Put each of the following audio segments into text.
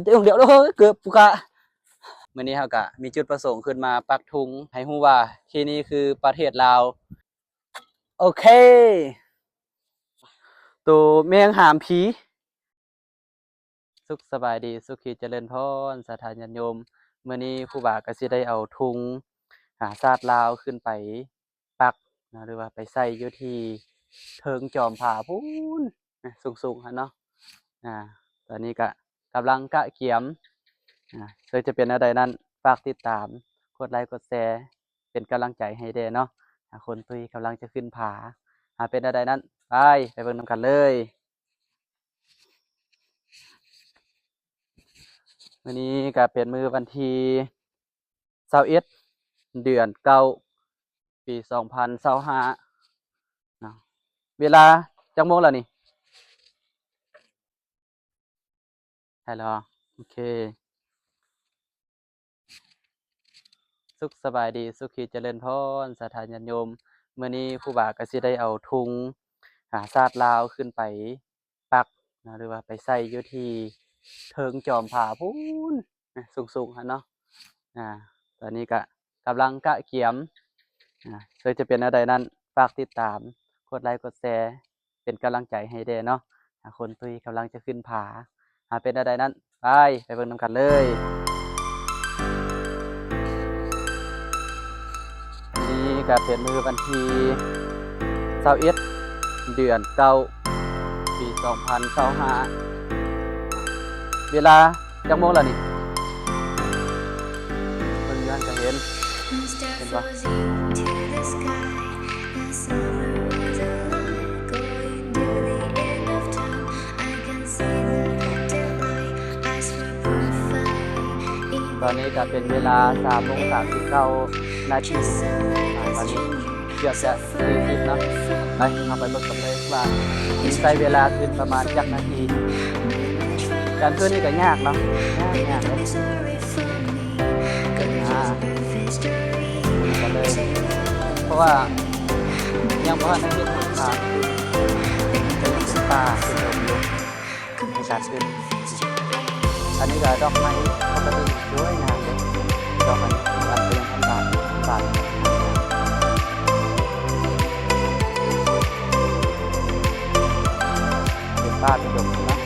เดี๋ยวเดี๋ยวเกือบปุกะมื้อนี้เฮาก็มีจุดประสงค์ขึ้นมาปักธงให้ฮู้ว่าที่นี่คือประเทศลาวโอเคตัวแมงหามผีสุขสบายดีสุขีเจริญพรสถานญาติโยมมื้อนี้ครูบาก็สิได้เอาธงชาติลาวขึ้นไปปักนะหรือว่าไปใส่อยู่ที่เทิงจอมผาพูนสูงๆหั่นเนาะอ่าตอนนี้ก็กำลังกะเกียมซึ่งจะเป็นอะไรนั้นฝากติดตามกดไลค์กดแชร์เป็นกำลังใจให้เด้เนาะคนตุยกำลังจะขึ้นผาเป็นอะไรนั้นไปเบิ่งนำกันเลยวันนี้ก็เป็นมื้อวันที่21เดือน9ปี2025เนาะเวลาจักโมงแล้วนี่ใช่แล้วโอเคสุขสบายดีสุขีเจริญพรสถานญาติโยมมื้อนี้ครูบาก็สิได้เอาธงชาติลาวขึ้นไปปักนะหรือว่าไปใส่อยู่ที่เทิงจอมผาพูนสูงๆหั่นเนาะตอนนี้ก็กำลังกะเกียมซึ่งจะเป็นอะไรนั้นฝากติดตามกดไลค์กดแชร์เป็นกำลังใจให้เด้เนาะคนตุยกำลังจะขึ้นผาเป็นอะไรนั้นไปเบิ่งนำกันเลยนี่ก็เป็นมื้อวันที่21เดือน9ปี2025เวลาจักโมงแล้วนี่เบิ่งย้อนก็เห็นบ่ตอนนี้ก็เป็นเวลา3:39 นาทีตอนนี้เกือบจะ40เนาะเอาไปเบิ่งกันเลยว่าใช้เวลาขึ้นประมาณจักนาทีการขึ้นนี่ก็ยากเนาะยากเลยกันเลยเพราะว่ายังบ่ทันได้เห็นทางเป็นป่าเป็นลมอยู่ในการขึ้นอันนี้ก็ดอกไม้ปกติด้วยงามเลยดอกไม้อันเป็นธรรมดาเป็นป่าเป็นลมนะ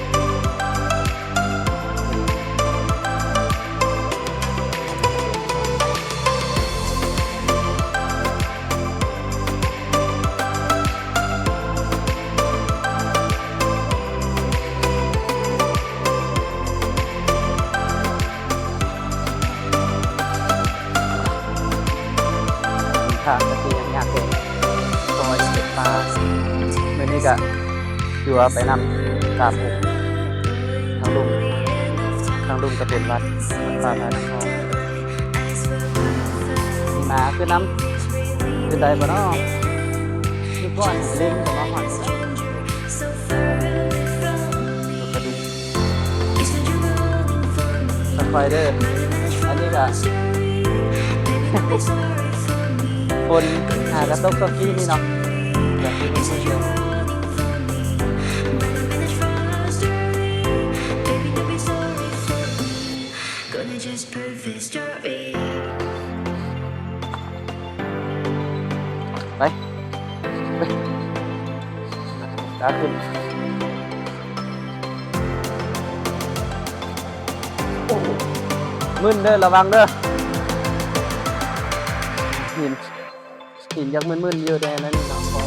ทางก็คือยังยากเลยเพราะว่าจะเป็นป่าเมื่อนี้ก็อยู่ว่าไปนำตามผมทางลุงก็เป็นวัดป่าพระนครนี่มาคือน้ำคือใดบ่เนาะคือก้อนเล่งของน้องหอนกระดูกสไปเดอร์อันนี้ก็คนกระตกตกกี้นี่เนาะแบบนี้ไม่เชื่อไปตาขึ้นมึนเด้อระวังเด้อหินยังมึนๆอยู่แดงนั่นนี่เนาะพอ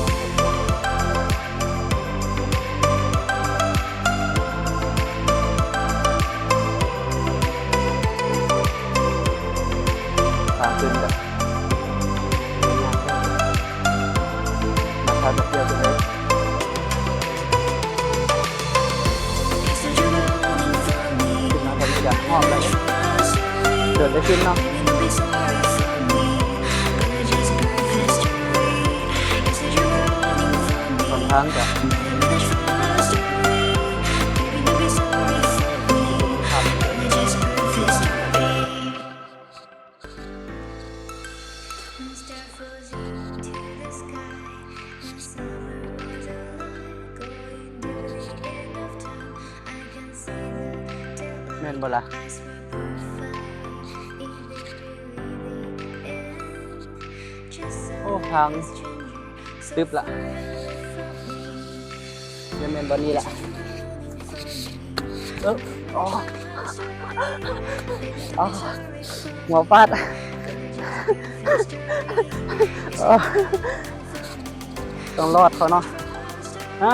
ทางขึ้นแบบราคาจะเที่ยวกันเลยขึ้นมาตอนนี้จะหอบเลยเดินได้ขึ้นเนาะทางจะแม่นบ่ ล่ะโอ้ทางตึบละเดี๋ยวแม่นบ่นี้ละอ๋ออ๋อหัวฟาดต้องรอดเขาเนาะฮะ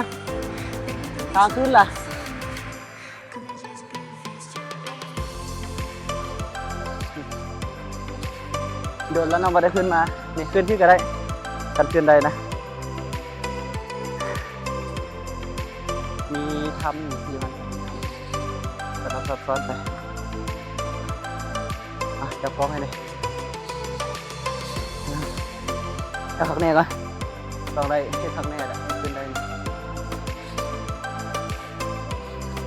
ทางขึ้นล่ะโดนแล้วน้องมาได้ขึ้นมานี่ขึ้นที่ก็ได้กันขึ้นได้นะมีทำอยู่มันก็ต้องซับซ้อนไปจับกล้องให้เลยจับขักแน่ก่อนต้องได้แค่ขักแน่แหละขึ้นได้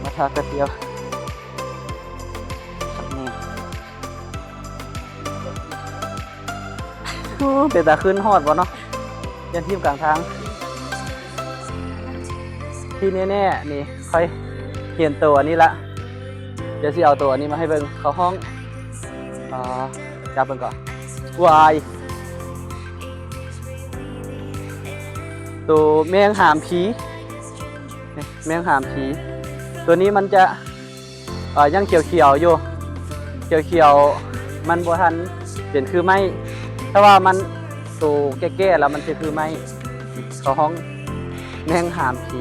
มาทากระเทียมขักแน่เป็นตาขึ้นฮอดบ่เนาะยันทีมกลางทางที่แน่ๆนี่ค่อยเห็นตัวนี้ละเดี๋ยวสิเอาตัวนี้มาให้เบิ่งเข้าห้องจับเบิ่งก่อนวายตัวแมงหามผีแมงหามผีตัวนี้มันจะยังเขียวๆอยู่เขียวๆมันบ่ทันเป็นคือไม้ถ้าว่ามันตัวแก่ๆแล้วมันจะคือไม้เข้าห้องแมงหามผี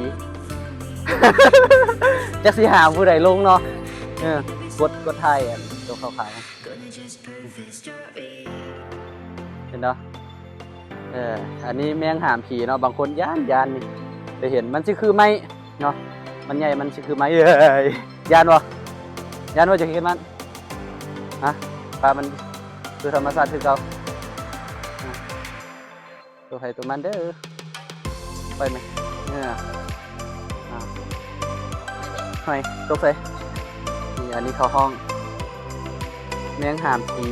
จักสิหามผู้ใดลงเนาะกดไทยตัวขาวๆเห็นเนาะอันนี้แมงหามผีเนาะบางคนย่านนี่ไปเห็นมันสิคือไม้เนาะมันใหญ่มันสิคือไม้ย่านว่าจะเห็นมันปลามันคือธรรมชาติคือเก่าตัวใครตัวมันเด้อไปไหมหอยตกใส่นี่อันนี้เข้าห้องแมงหามผี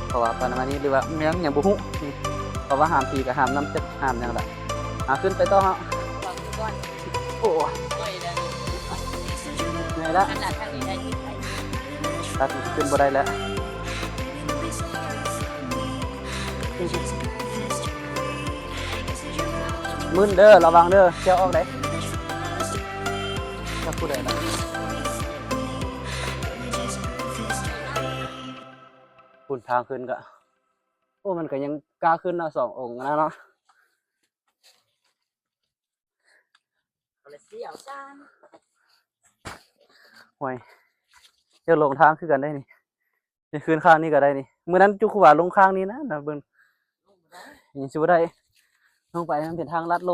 เพราะว่าปลาน้ำมันนี้หรือว่าแมงอย่างบุหุเพราะว่าหามผีกับหามน้ำจะหามอย่างไรขึ้นไปต่อฮะโอ้ไงละตัดขึ้นบ่ได้แล้วมึนเด้อระวังเด้อเชี่ยวออกได้ถ้าพูดได้นะคุณทางขึ้นก็โอ้มันก็ยังกล้าขึ้นเนาะ2 องค์นะเนาะห่วยเดี๋ยวลงทางขึ้นกันได้นี่จะขึ้นข้างนี้ก็ได้นี่เมื่อนั้นจุกขวาลงข้างนี้นะเบิ่งยังชิวได้ลงไปมันเป็นทางลัดล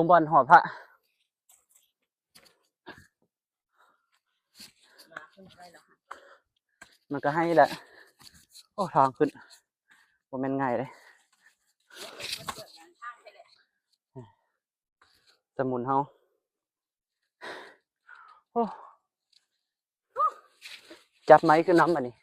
งบอลหอพระมันก็ให้แหละโอ้ทางขึ้นว่ามันง่ายเลยสมุนเฮาโอ้จับไม้ขึ้นน้ำอันนี้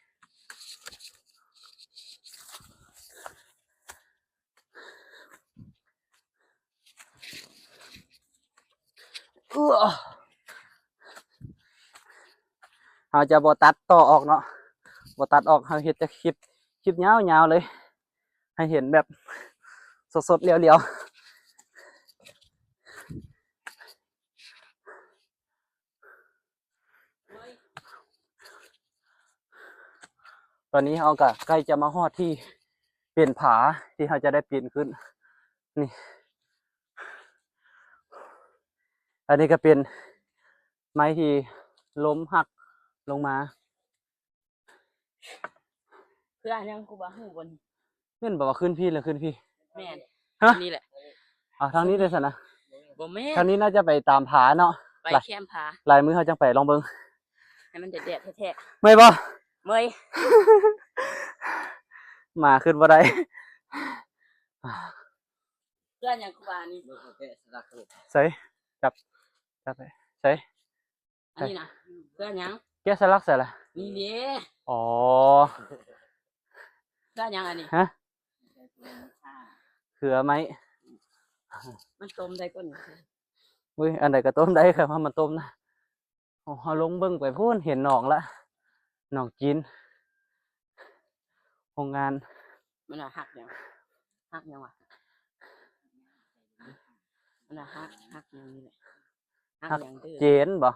เราจะบ่ตัดต่อออกเนาะบ่ตัดออกเราเห็นจะคลิปยาวๆเลยให้เห็นแบบสดๆเรียวๆตอนนี้เราก็ใกล้จะมาฮอดที่เป็นผาที่เราจะได้ปีนขึ้นนี่อันนี้ก็เป็นไม้ที่ล้มหักลงมาเพื่อนยังกูบ่ฮู้บนเม่นบอกว่าขึ้นพี่หรือขึ้นพี่แม่นนี่แหละทางนี้เลยสินะบ่แม่นทางนี้น่าจะไปตามผาเนาะไปแคมผาลายมือเขาจังไปลองเบิ่งให้มันแดดแท้ๆไม่บ่เมื่อยมาขึ้นบ่ได้เพื่อนยังกูว่านี่ใส่จับไปใส่อันนี้นะเพื่อนยังแกะสลักใส่ละนี่เด้อ๋อเพื่อนยังอันนี้เขือไหมมันต้มได้ก่อนอุ้ยอันไหนก็ต้มได้ครับเพราะมันต้มนะ โอ้เขาลงเบิ่งไปพูนเห็นหนองละหนองกินโรงงาน มันน่ะหักยังวะมันน่ะหักยังนี่แหละหักยังเด้อ เจนบ่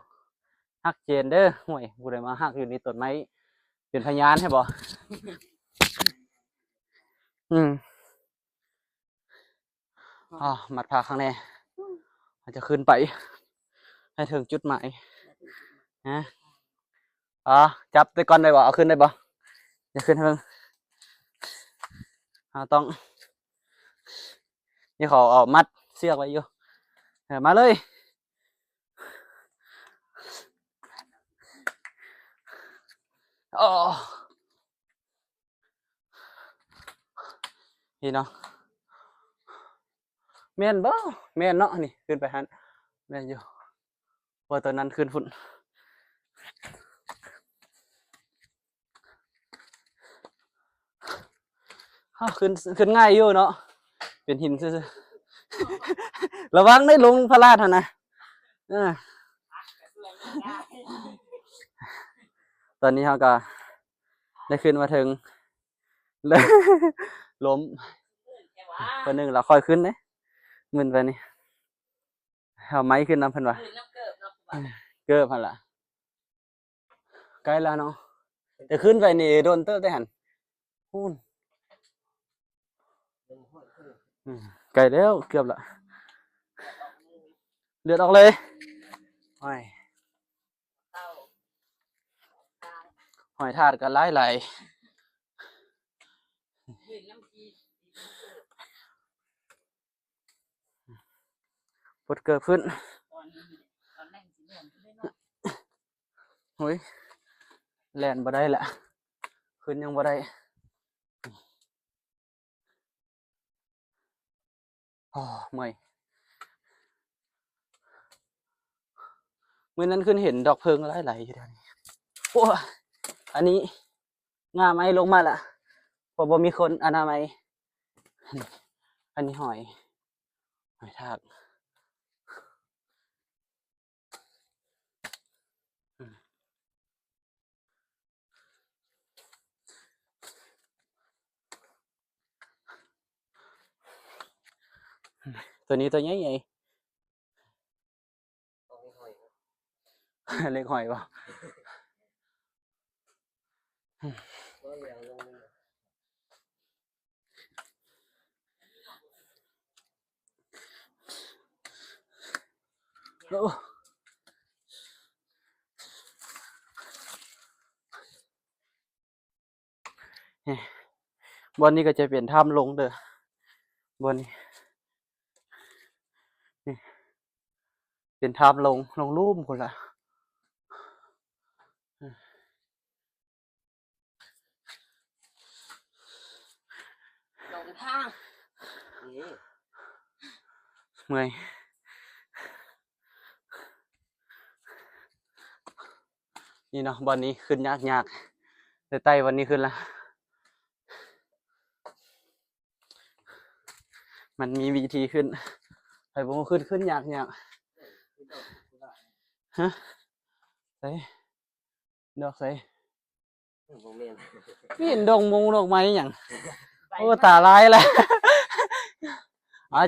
ฮักเจนเด้อห่วยผู้ใดมาฮักอยู่ในต้นไม้เป็นพยานให้บ่ อ๋อมัดพาข้างในอาจจะขึ้นไป ให้ถึงจุดหมายนะอ๋อจับไปก่อนได้บ่เอาขึ้นได้บ่อย่าขึ้นให้เพิ่งต้องนี่เขาเอามัดเสือกไว้อยู่มาเลยอ๋อนี่เนาะแม่นบ่แม่นเนาะนี่ขึ้นไปหันแม่นอยู่พอตอนนั้นขึ้นฝุ่นขึ้นง่ายอยู่เนาะเป็นหินซื่อๆระวังได้ลงพระราชหั่นนะตอนนี้เขาก็ได้ขึ้นมาถึงเลย ล้มคนหนึ่งเราค่อยขึ้นเด้มึนไปนี่เอาไม้ขึ้นน้ำเพิ่นว่าเกิบหั่นล่ะใกล้แล้วเนาะจะขึ้นไปนี่โดนเติบได้หั่นพูนไกลแล้วเกือบละเลือดออกเลยหอยทาดกันหลายๆพุดเกิดขึ้นโอ้ยแล่นบ่ได้แหละขึ้นยังบ่ได้โอ้เมื่อยมื้อนั้นขึ้นเห็นดอกเพิงหลายๆอยู่แถวนี้โอ้อันนี้งาไม้ลงมาละเพราะบ่มีคนอนามัยอันนี้หอยทากตัวนี้ตัวใหญ่ๆ เล็กหอยป่ะโอ้บอนนี้ก็จะเปลี่ยนถ้ำลงเด้อบอนนี้นี่เป็นถ้ำลงรูปคนละลงทางเมื่อยนี่เนาะบอนนี้ขึ้นยากแต่ไต่วันนี้ขึ้นละมันมีวิธีขึ้นไอ้ผมขึ้นยากฮะใส่ดอกใส่พี่เห็นดอกไม้อย่างโอ้ตาลายแล้ว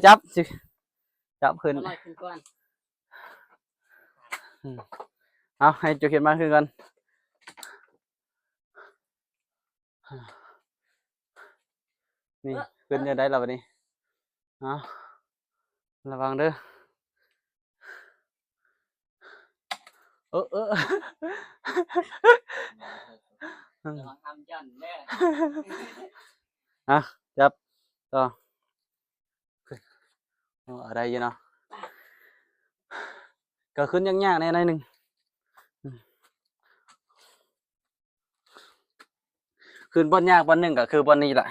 จับสิจับขึ้นเอาให้จุกเขียนมาขึ้นกันนี่ขึ้นจะได้แล้ววันนี้ระวังเด้อทำจันแน่จับต่ออะไรอยู่เนาะก็ขึ้นยากๆในหนึ่งขึ้นบนยากบนหนึ่งก็คือบนนี้แหละ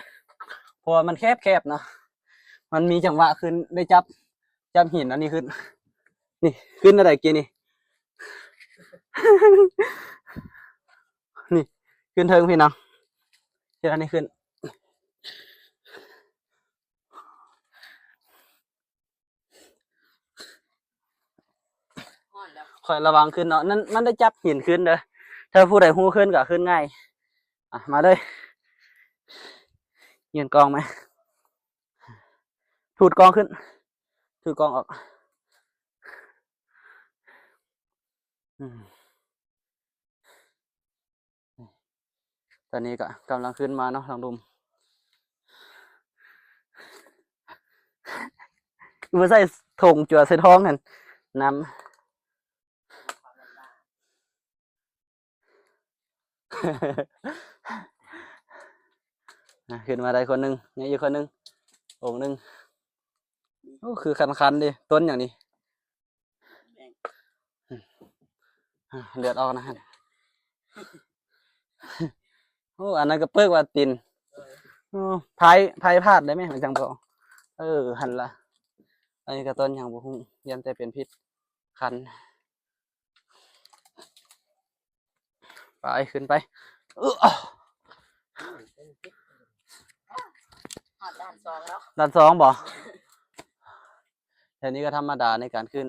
เพราะมันแคบเนาะมันมีจังหวะขึ้นได้จับหินอันนี้ขึ้นนี่ขึ้นอะไรกี้นี่นี่ขึ้นเทิงพี่น้องที่อันนี้ขึ้น คอยระวังขึ้นเนาะนั่นมันได้จับหินขึ้นเด้อถ้าผู้ใดหู้ขึ้นก็ขึ้นง่ายมาเลยยืนกองไหมถูดกองขึ้นถูดกองออกตอนนี้ก็กำลังขึ้นมาเนาะทางดุมมือใส่ถงจั่วใส่ท้องนั่นน้ำ ขึ้นมาได้คนหนึ่งนี่อีกคนหนึ่งองค์หนึ่งโอ้คือคันๆดิต้นอย่างนี้เลือดออกนะฮะโอ้อันนั้นก็เปิกว่าตินพายพลาดได้ไหมมันจังพอหันละอันนี้ก็ต้นอย่างบุ้งยันแต่เป็นพิษคันไปขึ้นไปด้านสองแล้ว ด้านสองบ่แถวนี้ก็ธรรมดาในการขึ้น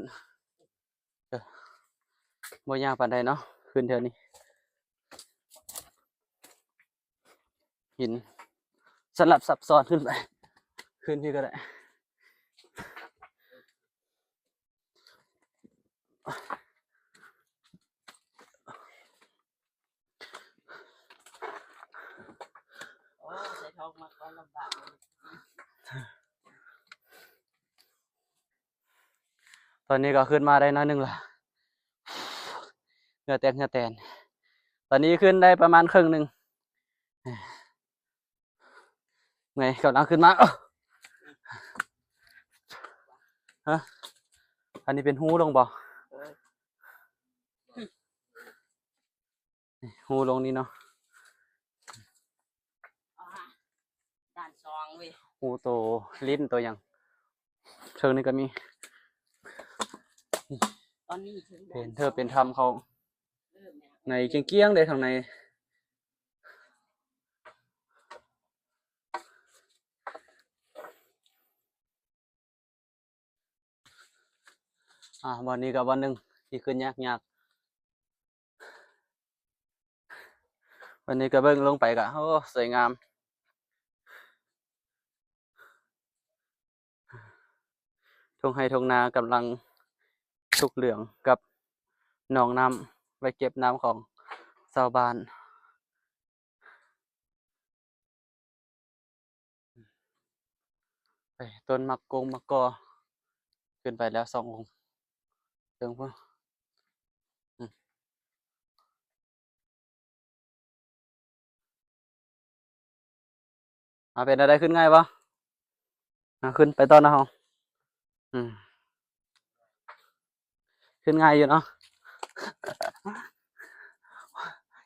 บ่ยากปานใดเนาะขึ้นแถวนี้หินสลับซับซ้อนขึ้นไปขึ้นที่ก็ได้ใส่ท้องมาก็ลำบากตอนนี้ก็ขึ้นมาได้น้อยหนึ่งละเหงื่อแตกเหงื่อแตนตอนนี้ขึ้นได้ประมาณครึ่งหนึ่งไงกำลังขึ้นมาฮะอันนี้เป็นหูลงบ่หูลงนี่เนาะด้านสองเว้ย หูโตลิ้นตัวยังเชิงนี้ก็มีตอนนี้เป็นเธอเป็นธรรมเขาในเกี้ยงๆเลยทางในวันนี้กับวันหนึ่งที่ขึ้นยากวันนี้ก็เบิ่งลงไปก็โอ้สวยงามทุ่งไร่ทุ่งนากำลังสุกเหลืองกับหนองน้ำไว้เก็บน้ำของชาวบ้านไปต้นมักกอขึ้นไปแล้ว2 องค์เชิงพุ่นเป็นอะไรขึ้นง่ายปะขึ้นไปตอนนะฮะขึ้นง่ายอยู่เนาะ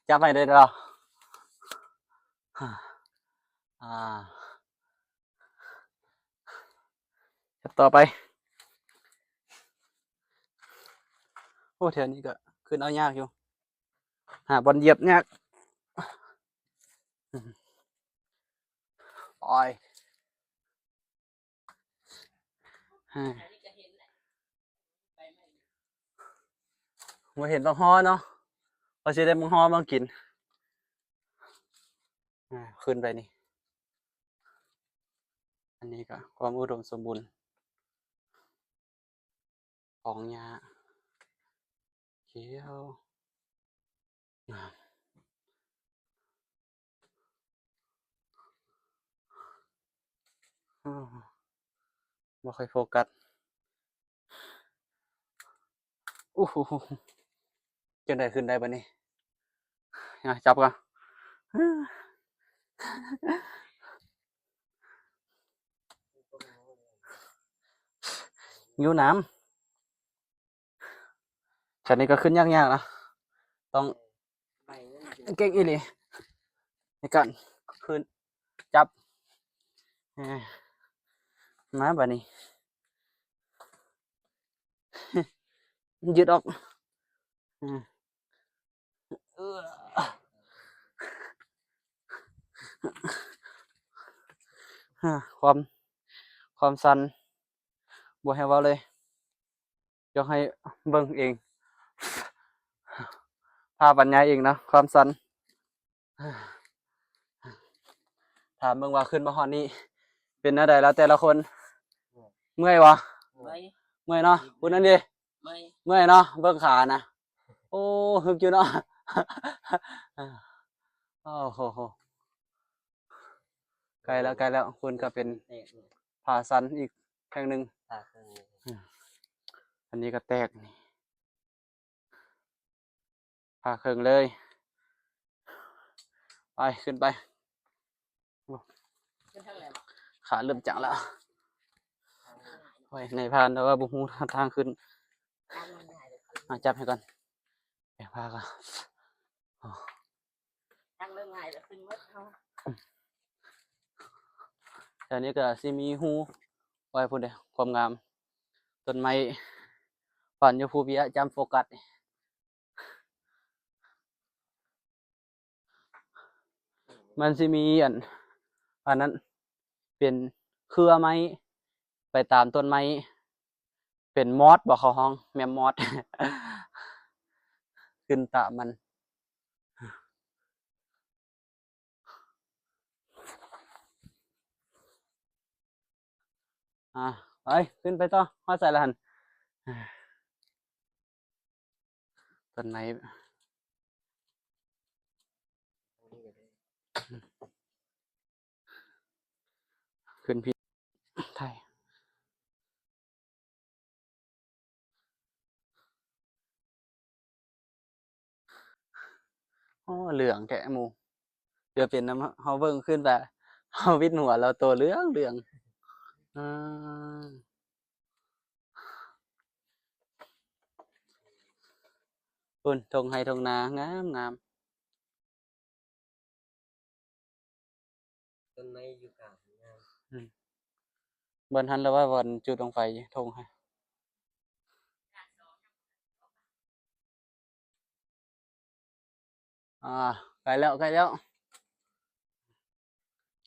จับไปได้หรอจับต่อไปโอ้แถวนี้ก็ขึ้นเอายากอยู่หาบอลเหยียบยากปล่อยมาเห็นบางฮอเนาะพอจะได้บางฮอมากินขึ้นไปนี่อันนี้ก็ความอุดมสมบูรณ์ของหญ้าเขียวบ่ค่อยโฟกัสจังได้ขึ้นได้ปะนี่จับกันอยู่น้ำชั้นนี้ก็ขึ้นยากๆนะต้องเก่งอีหลีในการขึ้นจับมาปะนี่ยืดออกความสันบ่ให้เว้าเลยยกให้เบิ่งเอง พาบรรยายเองเนาะความสันถามเบิ่งว่าขึ้นมาฮอดนี้เป็นอะไรแล้วแต่ละคนเมื่อยวะ ไม่ เมื่อยเนาะพูดนั่นดิ ไม่ เมื่อยเนาะเบิ่งขานะโอ้ฮึกอยู่เนาะ โอ้โหไกลแล้วคุณก็เป็น แตกเนี่ย ผ่าสันอีกแห่งหนึ่ง ตาข้างนี้ อันนี้ก็แตกนี่ผ่าเครื่องเลย ไปขึ้นไป ขึ้นทางไหน ขาเริ่มจังแล้วไว้ในพานแต่ว่าบุหูทางขึ้น ทางมันได้เลย มาจับให้ก่อนเดี๋ยวพากัน ทางเรื่องง่ายเลยขึ้นวัดเขา แต่นี้ก็สิมีหูไว้พูดเดียวความงามต้นไม้ปั่นอยู่ภูเบียจำโฟกัสมันสิมีอันนั้นเป็นเครือไม้ไปตามต้นไม้เป็นมอสบอกเขาห้องแมมมอส ขึ้นตามมันไปขึ้นไปต่อมาใส่ละหันต้นไม้ขึ้นพี่ไทยอ๋อเหลืองแกะหมูเดี๋ยวเป็นน้ำเฮาเบิ่งขึ้นไปเฮาวิดหัวเราตัวเหลืองอ่าปุ่นทงไฮทงนางาม ต้นไม้อยู่กลางงาม บนทันแล้วว่าบนจุดลงไฟทงให้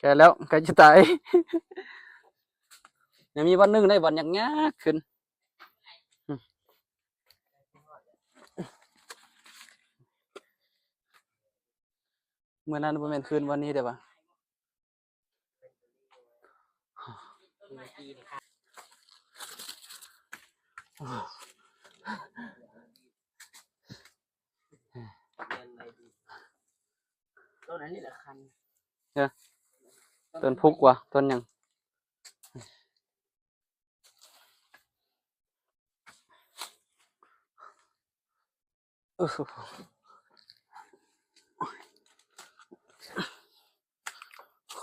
ใกล้แล้วใกล้จะตาย ยังมีวันหนึงได้วันยากๆขึ้นเมื่อนั้นบ่แม่นคืนวันนี้เด้อบ่ ต้นไม้ที่นี่ค่ะเดินไปดีต้นนั้นนี่แหละคัน ต้นพุกว่ะต้นหยังข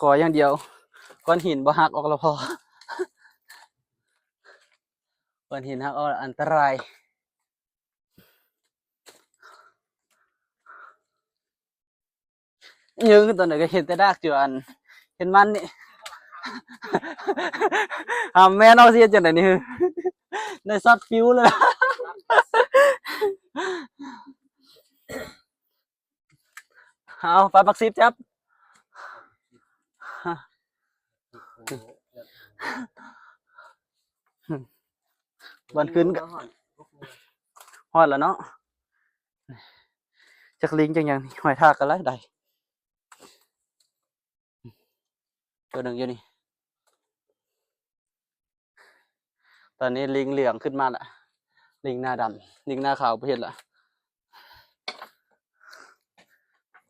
ออย่างเดียวก้อนหินบ่หักออกแล้วพอ ก้อนหินหักออกแล้วอันตรายยืนขึ้นตอนไหนก็เห็นแต่ดากจวนเห็นมันนี่ แม่นเอาเสียจังได๋นี่ ได้ซัดฟิวเลย เอาปลาปักซิบจับ วันขึ้นก็ฮอดแล้วเนาะจักลิงจังหยังนี่หอยทากกันหลายใดตัวหนึ่งอยู่นี่ตอนนี้ลิงเหลืองขึ้นมาละลิงหน้าดำลิงหน้าขาวบ่เห็นละ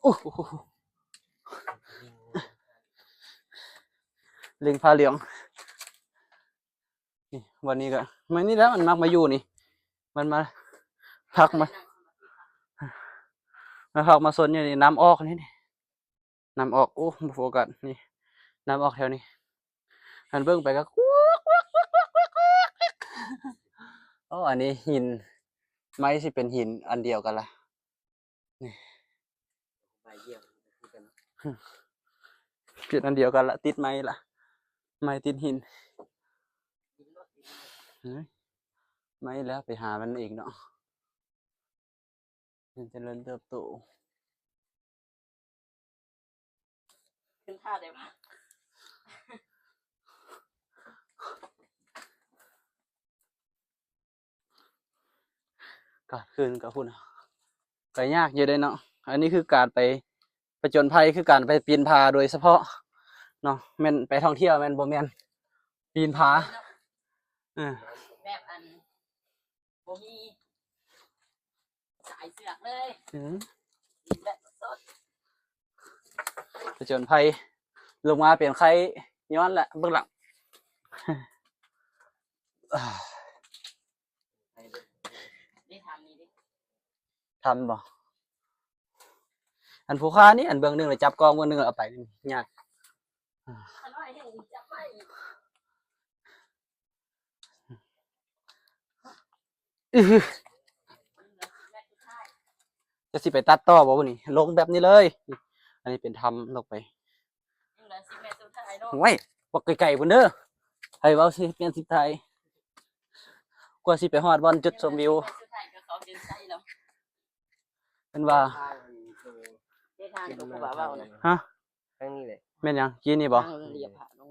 โอ้โหลิงผ้าเหลืองนี่วันนี้ก็มันนี่แล้วมันมักมาอยู่นี่มันมาพักมาพักมาซนอยู่นี่น้ำออกนี่น้ำออกโอ้บ่โฟกัสนี่น้ำออกแถวนี้หันเบิ่งไปก็อ๋ออันนี้หินไม้สิเป็นหินอันเดียวกันล่ะนี่ ใบเยี่ยมคือกัน เป็นอันเดียวกันละติดไม้ละไม้ติดหินไม้แล้วไปหามันเองเนาะมันเจริญเติบโต ขึ้นท่าได้ปะ ก็คืนกับพุ่น ก็ยากอยู่เด้เนาะอันนี้คือการไปผจญภัยคือการไปปีนผาโดยเฉพาะเนาะแม่นไปท่องเที่ยวแม่นบ่แม่นปีนผาเออ แบบอันบ่มีสายเสือกเลย อืม กินแบบสด ผจญภัยลงมาเปลี่ยนไข้ย้อนแหละเบื้องหลัง ได้ทำนี่ดิ ทำบ่อันผู้ค้านี่อันเบื้องหนึงเลยจับกองเบื้องหนึงเอาไปนี่ยาก ขน้อยให้จับไม่ อื้อหือ แม่ผู้ชาย จะสิไปตัดต่อบ่วะนี่ลงแบบนี้เลยนี่อันนี้เป็นทำลงไป ยังเหลือสิแม่สุดท้ายเนาะ ไว้บอกไกลๆพุ่นเด้อให้เว้าสิเปลี่ยนสิไทยกว่าสิไปฮอดบอลจุดชมวิว แม่สุดท้ายก็เขาเป็นไส้แล้ว เป็นว่า ได้ทางตัวผู้บ่าวเว้านะ ฮะ ทางนี้แหละ แม่นหยังกินนี่บ่ ทางเรียบผาลง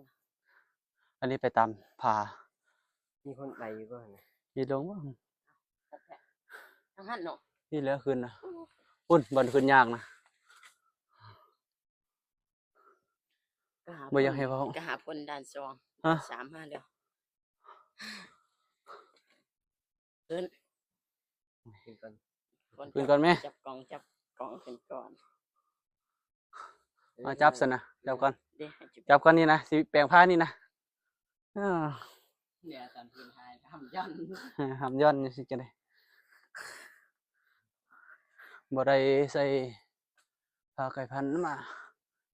อันนี้ไปตามผา มีคนไปอยู่บ่นะ อีลงบ่ ทางหันเนาะ นี่แล้วขึ้นนะพุ่นบ่ขึ้นยากนะ บ่อยากให้เว้า ก็หาคนด่านสอง ฮะ 3 5แล้วเพิ่น ขึ้นก่อนแม่ จับกล่องขึ้นก่อน มาจับซะนะจับก่อน เด้ให้จับ จับก่อนนี่นะสิแปลงผ้านี่นะอ้า เนี่ยตอนพื้นทายทำยัน หำย้อนนี่สิจะได้บ่ได้ใส่ผ้าไก่พันธุ์มา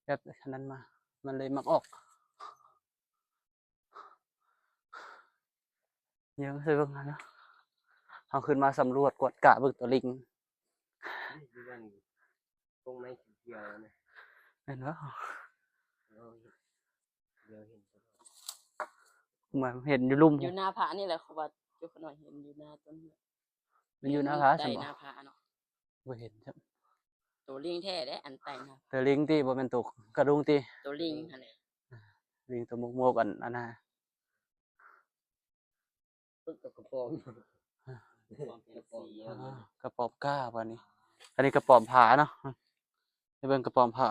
แบบนั้นมา มันเลยมักออกเดี๋ยังใส่เบิ่งนะเนาะเอาขึ้นมาสำรวจกวดกะเบิ่งตัวลิง ตรงในเขียวนะ เห็นบ่ เดี๋ยวเห็น เหมือนเห็นอยู่ลุ่ม อยู่หน้าผานี่แหละเขาว่าจุกหน่อยเห็นอยู่หน้าต้น มันอยู่หน้าผา ไต่ ซั่นบ่ หน้าผาเนาะ บ่เห็นครับ ตัวลิงแท้เด้อันไต่นะ แต่ลิงติบ่แม่นตัวกระดุงติ ตัวลิงหั่นแหละ ลิงตัวมกๆอันน่ะ ปึ๊กกับกระโปรงเป็นสี อ๋อกระป๋อมกล้าบ่นี่อันนี้กระป๋อมผาเนาะให้เบิ่งกระป๋อมผา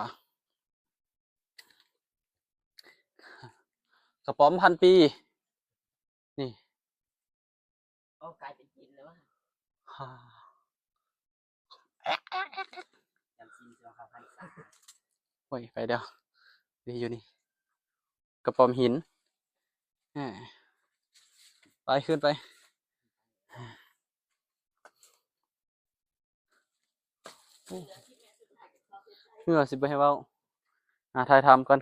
กระป๋อมพันปี นี่ โอ้กลายเป็นหินแล้วว่ะ ฮ่า จำซินเจ้าค่ะพันษา โอ้ยไปเดี๋ยวดีอยู่นี่กระป๋อมหินแหมไปขึ้นไปเมื่อสิไปให้เว้าถ่ายทำก่อน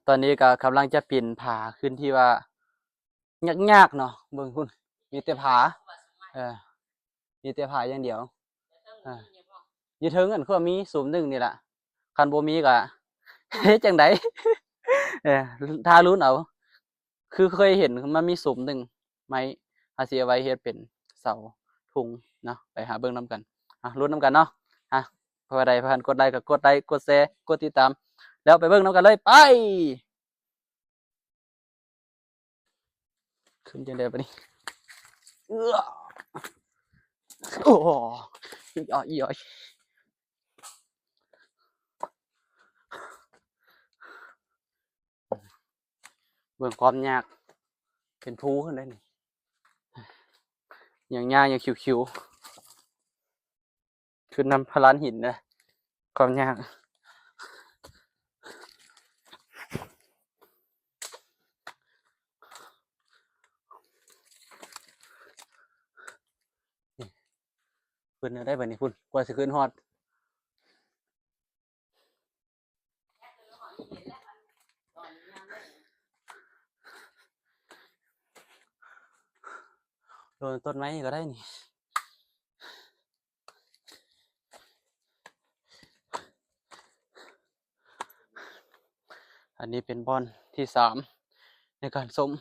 ตอนนี้ก็กำลังจะปีนผาขึ้นที่ว่ายากๆเนาะเบิ่งพุ่นมีแต่ผามีแต่ผาอย่างเดียวอยู่เทิงอันคือมีสูมหนึงนี่ล่ะคันบ่มีก็ เฮ็ดจังได ถ้าลุ้นเอา คือเคยเห็นมันมีสูมหนึงไม้อาสิเอาไว้เฮ็ดเป็นเสาทุงเนาะไปหาเบิ่งนํกันลุ้นนํกันเนาะเพราะว่าใดผ่านกดไลค์ก็กดไลค์กดแชร์กดติดตาม แล้วไปเบิ่งนํกันเลยไป ขึ้นจังได๋บัดนี้เอื้อโอ้โฮอีอ้อยเบิ่งความยากเป็นภูขึ้นได้นี่อย่างยากอย่างคิวๆขึ้นนำพลานหินนะความยากขึ้นได้บัดนี้พุ่นกว่าสิขึ้นฮอดโดนต้นไม้ก็ได้นี่อันนี้เป็นบอนที่3ในการส้ม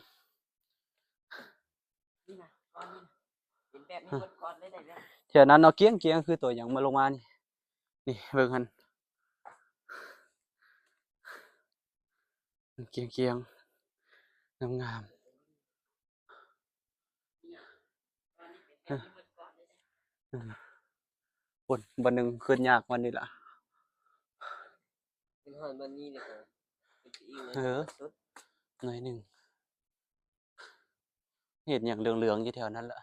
นี่นะก้อนนี่นะเป็นแบบนี้หมดก้อนเลยได้แล้ว เที่ยนั้นเอาเกี้ยงคือตัวหยังมาลงมานี่นี่เบิ่งหั่นเกียงงาม ก้อนนี้เป็นแบบนี้หมดก้อนเลย พุ่นวันหนึงขึ้นยากวันนี้ล่ะ เป็นหอนบันนี้เลยครับเป็นอีก เออ สุด หน่อยหนึงเห็นหยังเหลืองๆอยู่แถวนั้นล่ะ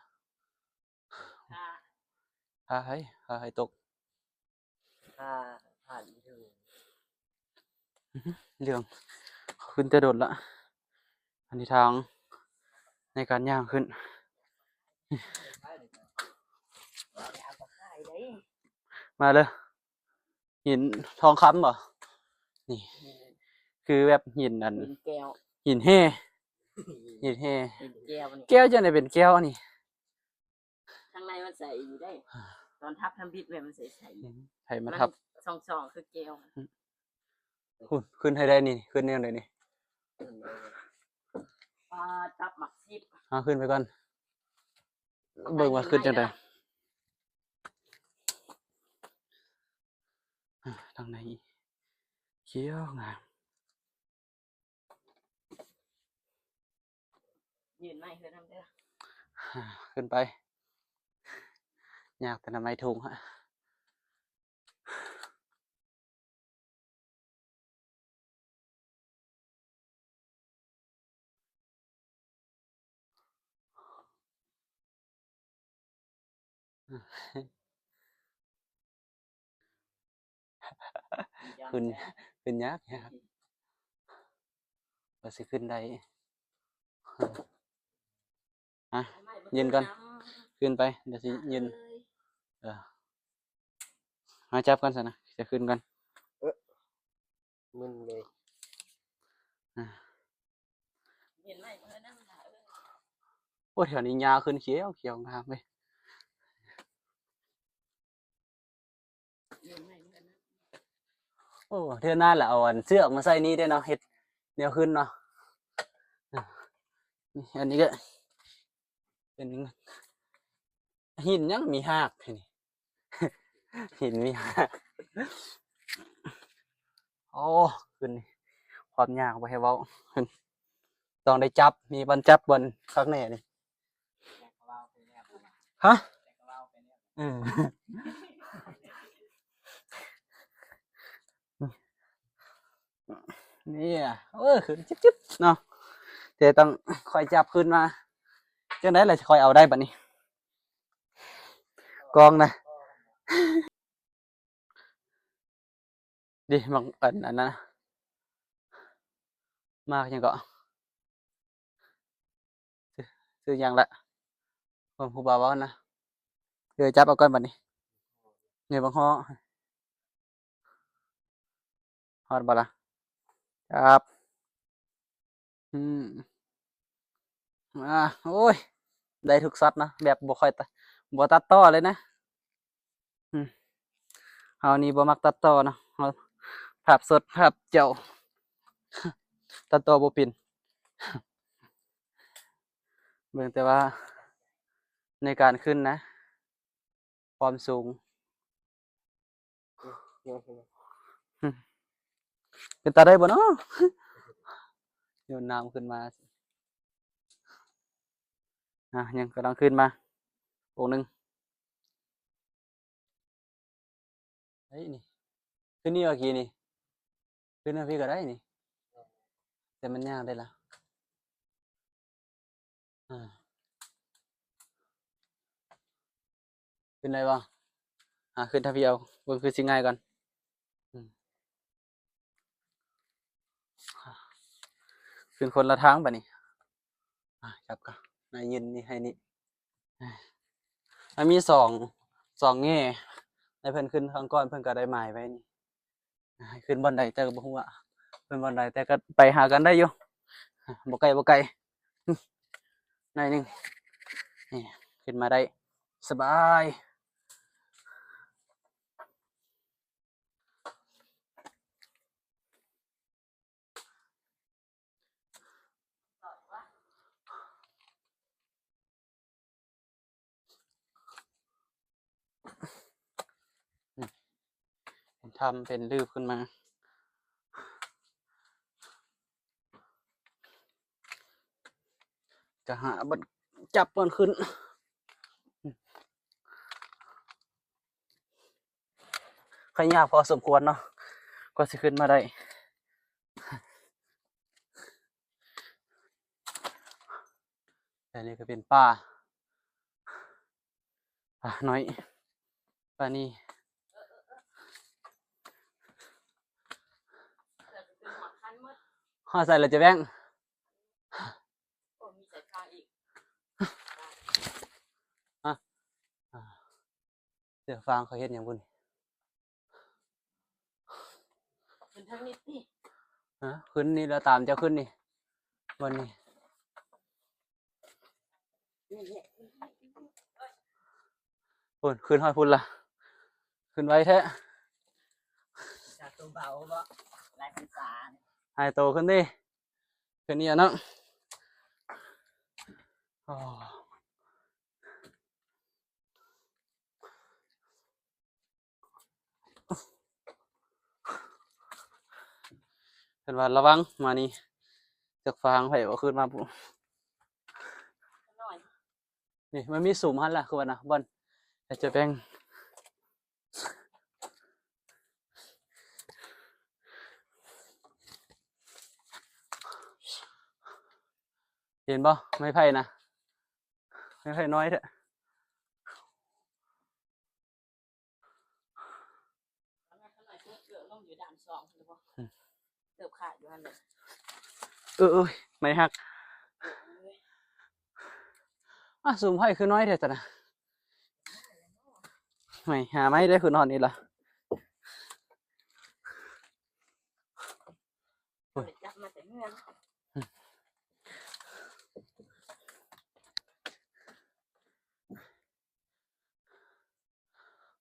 ถ้า พาให้ตก ถ้าผ่านถึง เรื่องขึ้นแต่โดดละอันนี้ทางในการย่างขึ้น เอากับไก่ได้ มาเลยหินทองคำบ่นี่ คือแบบหินอัน หินแก้ว หินแห่หินแห่ หินแก้วนี่ แก้วจะไหนเป็นแก้วอันนี้ ข้างในมันใส่อยู่ได้ ตอนทับทำบิดเว้ยมันใส่ ไผมาทับ ซองคือแก้ว คุณขึ้นให้ได้นี่ขึ้นแนวไหนนี่ ปลาจับหมักซิบ เอาขึ้นไปก่อนเบิ่งว่าขึ้นจังได๋ทางไหนอีกเขียวงาม ยืนไม่เคยทำได้ ขึ้นไปยากแต่ทำไมถุงฮะขึ้นขึ้นยากว่าสิขึ้นได้ยืนก่อนขึ้นไปเดี๋ยวสิยืนมาจับกันซะนะจะขึ้นกัน มึนเลย โอ้แถวนี้ยาวขึ้นเขียวเขียวงามเว้ยโอ้เทื่อหน้าละเอาอันเสือกมาใส่นี่ได้เนาะเฮ็ดแนวขึ้นเนาะนี่อันนี้ก็เป็นหินยังมีหากนี่ หินมีหากโอ้ขึ้นนี่ความยากบ่ให้เว้าขึ้นต้องได้จับมีบอลจับบอลคักแน่นี่ฮะนี่ขึ้นจิ๊บๆเนาะแต่ต้องคอยจับขึ้นมาจังได๋ล่ะสิคอยเอาได้บัดนี้กองนะดิมักอันนั้นนะมากยังก็ซื้อหยังละผมผู้บ่าวเว้านะเดี๋ยวจับเอาก่อนบัดนี้นี่บักฮ้อฮอดบ่ล่ะจับโอ้ยได้ทุกช็อตนะแบบบ่ค่อยบ่ตัดต่อเลยนะเฮานี่บ่มักตัดต่อเนาะเฮาภาพสดภาพแจ๋วตัดต่อบ่เป็นเบิ่งแต่ว่าในการขึ้นนะความสูงเป็นตาได้บ่เนาะโยนน้ำขึ้นมายังกำลังขึ้นมาองค์หนึ่งเฮ้ยนี่ขึ้นนี่เมื่อกี้นี่ขึ้นมาพี่ก็ได้นี่แต่มันยากได้ละขึ้นได้บ่ขึ้นถ้าพี่เอาเบิ่งคือสิง่ายก่อนขึ้นคนละทางบัดนี้จับก่อนนายยืนนี่ให้นี่มันมีสองแง่ให้เพิ่นขึ้นข้างก่อนเพิ่นก็ได้หมายไว้นี่ให้ขึ้นบ่อนใดแต่ก็บ่ฮู้ว่าเพิ่นบ่อนใดแต่ก็ไปหากันได้อยู่บ่ไกลหน่อยหนึงนี่ขึ้นมาได้สบายทำเป็นรูปขึ้นมาจะหาบ่จับมันขึ้น ค่อยยากพอสมควรเนาะก็สิขึ้นมาได้แต่นี่ก็เป็นป่าน้อยป่านี่ห่อใส่แล้วจะแบ่ง โอ้มีสายพานอีก เดี๋ยวฟางเขาเฮ็ดหยังบุญ เป็นทั้งนิดนี่ ขึ้นนี่แล้วตามเจ้าขึ้นนี่วันนี้ นี่ พุ่นขึ้นฮอดพุ่นล่ะขึ้นไว้แท้ จากตัวเบาบ่ลายเป็นสาร ให้โตขึ้นดิขึ้นนี่อ่ะเนาะอ๋อเพิ่นว่าระวังมานี่จักฟางไผบ่ขึ้นมาพุ่น หน่อย นี่มันมีสุ่มหั่นล่ะคือว่านะบ่อนเดี๋ยวจะแบ่งเห็นบ่ไม้ไผ่นะไม้ไผ่น้อยแท้ หน่อยเกือบลงอยู่ด่านสองหรือเปล่าเกือบขาดอยู่หันเลย เอ้ยไม่ฮักสุ่มไผ่คือน้อยแท้จ้ะนะไม่หาไม้ได้คือนอนนี่ล่ะ จับมาแต่เงื่อน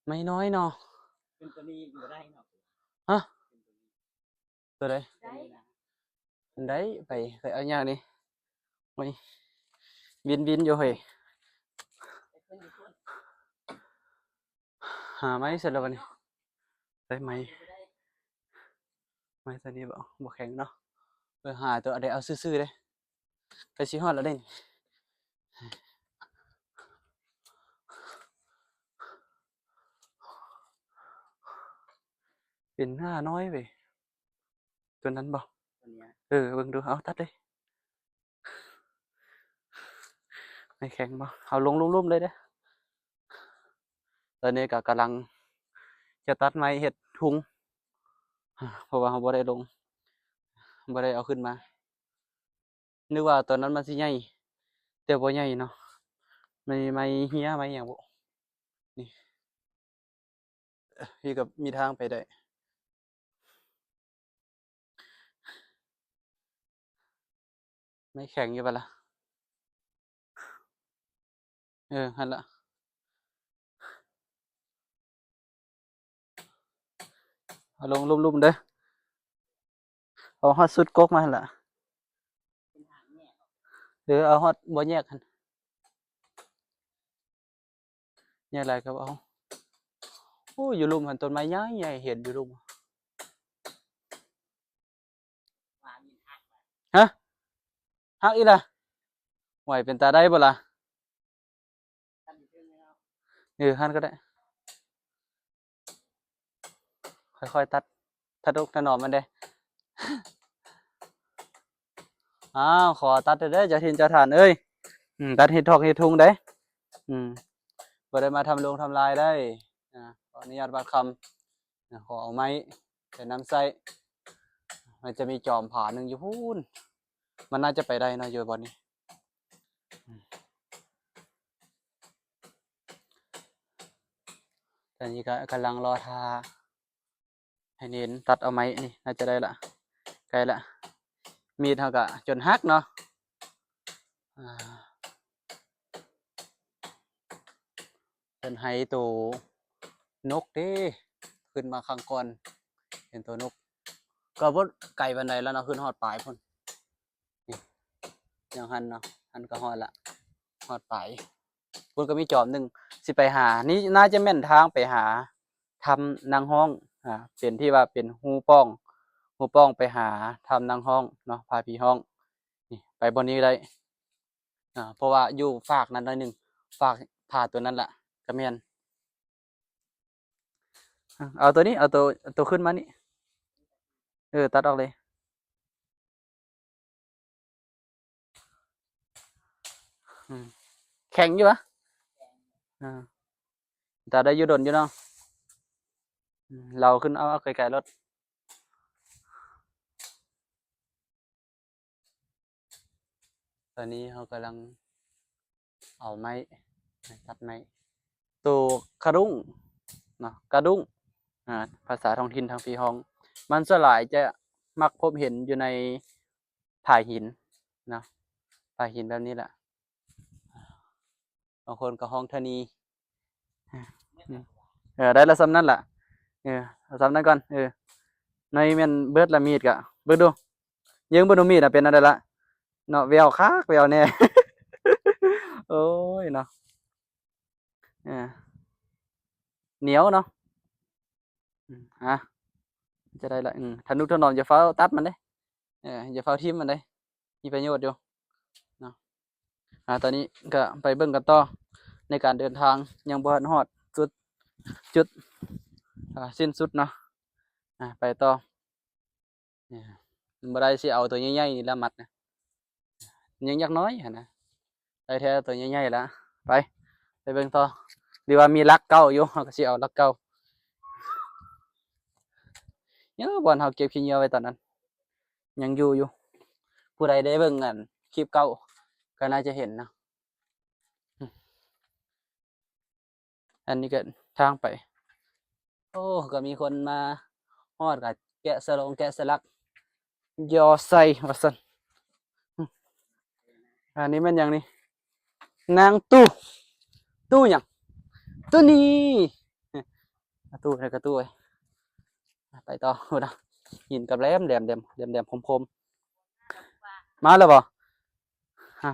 ไม่น้อยเนาะ เป็นตัวนี้อยู่ได้เนาะ ฮะตัวใด ได้ ได้ไปเคยเอาอย่างนี้ไม่บินอยู่เฮ้ย แต่เพิ่นอยู่พุ่น หาไม้เสร็จแล้ววันนี้ได้ไหม อยู่ได้ ไม้ตัวนี้บ่แข็งเนาะหาตัวอะไรเอาซื่อๆเลยไปสิฮอดแล้วเด้นี่เป็นหน้าน้อยเว้ยตัวนั้นบ่ ตัวเนี้ย เบิ่งดูเอาตัดเลยไม่แข็งบ่เอาลงลุ่มๆเลยเด้อตอนนี้ก็กำลังจะตัดไม้เฮ็ดทุงเพราะว่าเราบ่ได้ลงบ่ได้เอาขึ้นมานึกว่าตอนนั้นมันสิใหญ่แต่บ่ใหญ่เนาะไม้เหี้ยไม้หยังบ่นี่พี่ก็มีทางไปได้ไม่แข็งอยู่ปะล่ะหั่นล่ะเอาลงลุ่มๆเด้อเอาฮอดสุดกกมาหั่นล่ะ เป็นหางเนี่ย หรือเอาฮอดบ่แยกหั่นแยกหลายก็เอาโอ้อยู่ลุ่มหั่นต้นไม้ใหญ่ๆเห็นอยู่ลุ่ม วางยินหัก ฮะฮักอีล่ะไหวเป็นตาได้บ่ล่ะ ตันอยู่เพิ่งแล้ว หั่นก็ได้ค่อยๆตัดทะนุถนอมมันเด้อ้าวขอตัดเด้อเจ้าถิ่นเจ้าฐานเอ้ยตัดเฮ็ดทอกเฮ็ดทุ่งเด้บ่ได้มาทำลงทำลายได้ขออนุญาตวาดคำขอเอาไม้ไปน้ำใส่มันจะมีจอมผาหนึ่งอยู่พูนมันน่าจะไปได้เนาะอยู่บ่นี้ตอนนี้ก็กำลังรอทาให้เน้นตัดเอาไม้นี่น่าจะได้ละใกล้ละมีดเท่ากับจนหักเนาะเป็นไฮตัวนกเด้ขึ้นมาข้างก่อนเห็นตัวนกก็บ่ไกลปานใดแล้วเนาะขึ้นฮอดปลายพุ่นนี่ยังหันเนาะหันก็ฮอดละฮอดปลายพุ่นก็มีจอมหนึงสิไปหานี่น่าจะแม่นทางไปหาทำนางฮ้องเป็นที่ว่าเป็นฮูป้องไปหาทำนางฮ้องเนาะพาพี่ฮ้องนี่ไปบ่นี้ได้เพราะว่าอยู่ฝากนั้นหน่อยหนึงฝากผาตัวนั้นล่ะก็แม่น เอาตัวนี้เอาตัวขึ้นมานี่ตัดออกเลยแข็งอยู่ปะอ่าตัดได้อยู่ดนอยู่เนาะเราขึ้นเอาไกลๆรถตอนนี้เขากำลังเอาไม้ตัดไม้ตัวกระดุ้งเนาะกระดุ้งภาษาท้องถิ่นทางพี่ฮ้อง มันสลายจะมักพบเห็นอยู่ในผาหินเนาะผาหินแบบนี้แหละบางคนก็ห้องธนีได้ละซ้ำนั่นแหละเอาซ้ำนั่นก่อนในแม่นเบิดละมีดกะเบิ่งดูยิงเบิ่งดูมีดเป็นอะไรละเนาะแววคักแววแน่ โอ้ยเนาะเออเหนียวเนาะฮะจะได้ละทนุถนอมอย่าเฝ้าตัดมันเด้อย่าเฝ้าทิ่มมันเด้มีประโยชน์อยู่เนาะตอนนี้ก็ไปเบิ่งกันต่อในการเดินทางยังบ่ทันฮอดจุดสิ้นสุดเนาะไปต่อบ่ได้สิเอาตัวใหญ่ๆนี่ละมัดนะยังอยากน้อยหั่นนะได้แท้ตัวใหญ่ๆแล้วไปเบิ่งต่อหรือว่ามีลักเก่าอยู่เฮาก็สิเอาลักเก่ายังบ่อนเฮาเก็บขี้เหงื่อไว้ตอนนั้นยังอยู่ผู้ใดได้เบิ่งคลิปเก่าก็น่าจะเห็นนะอันนี้ก็ทางไปโอ้ก็มีคนมาฮอดก็แกะสลักยอใส่ว่าซั่นอันนี้แม่นหยังนี่นางตู้หยังตู้นี้ตู้ให้กระตู้ไว้ไปต่อพุ่นน่ะหินกับแหลมคมๆมาแล้วบ่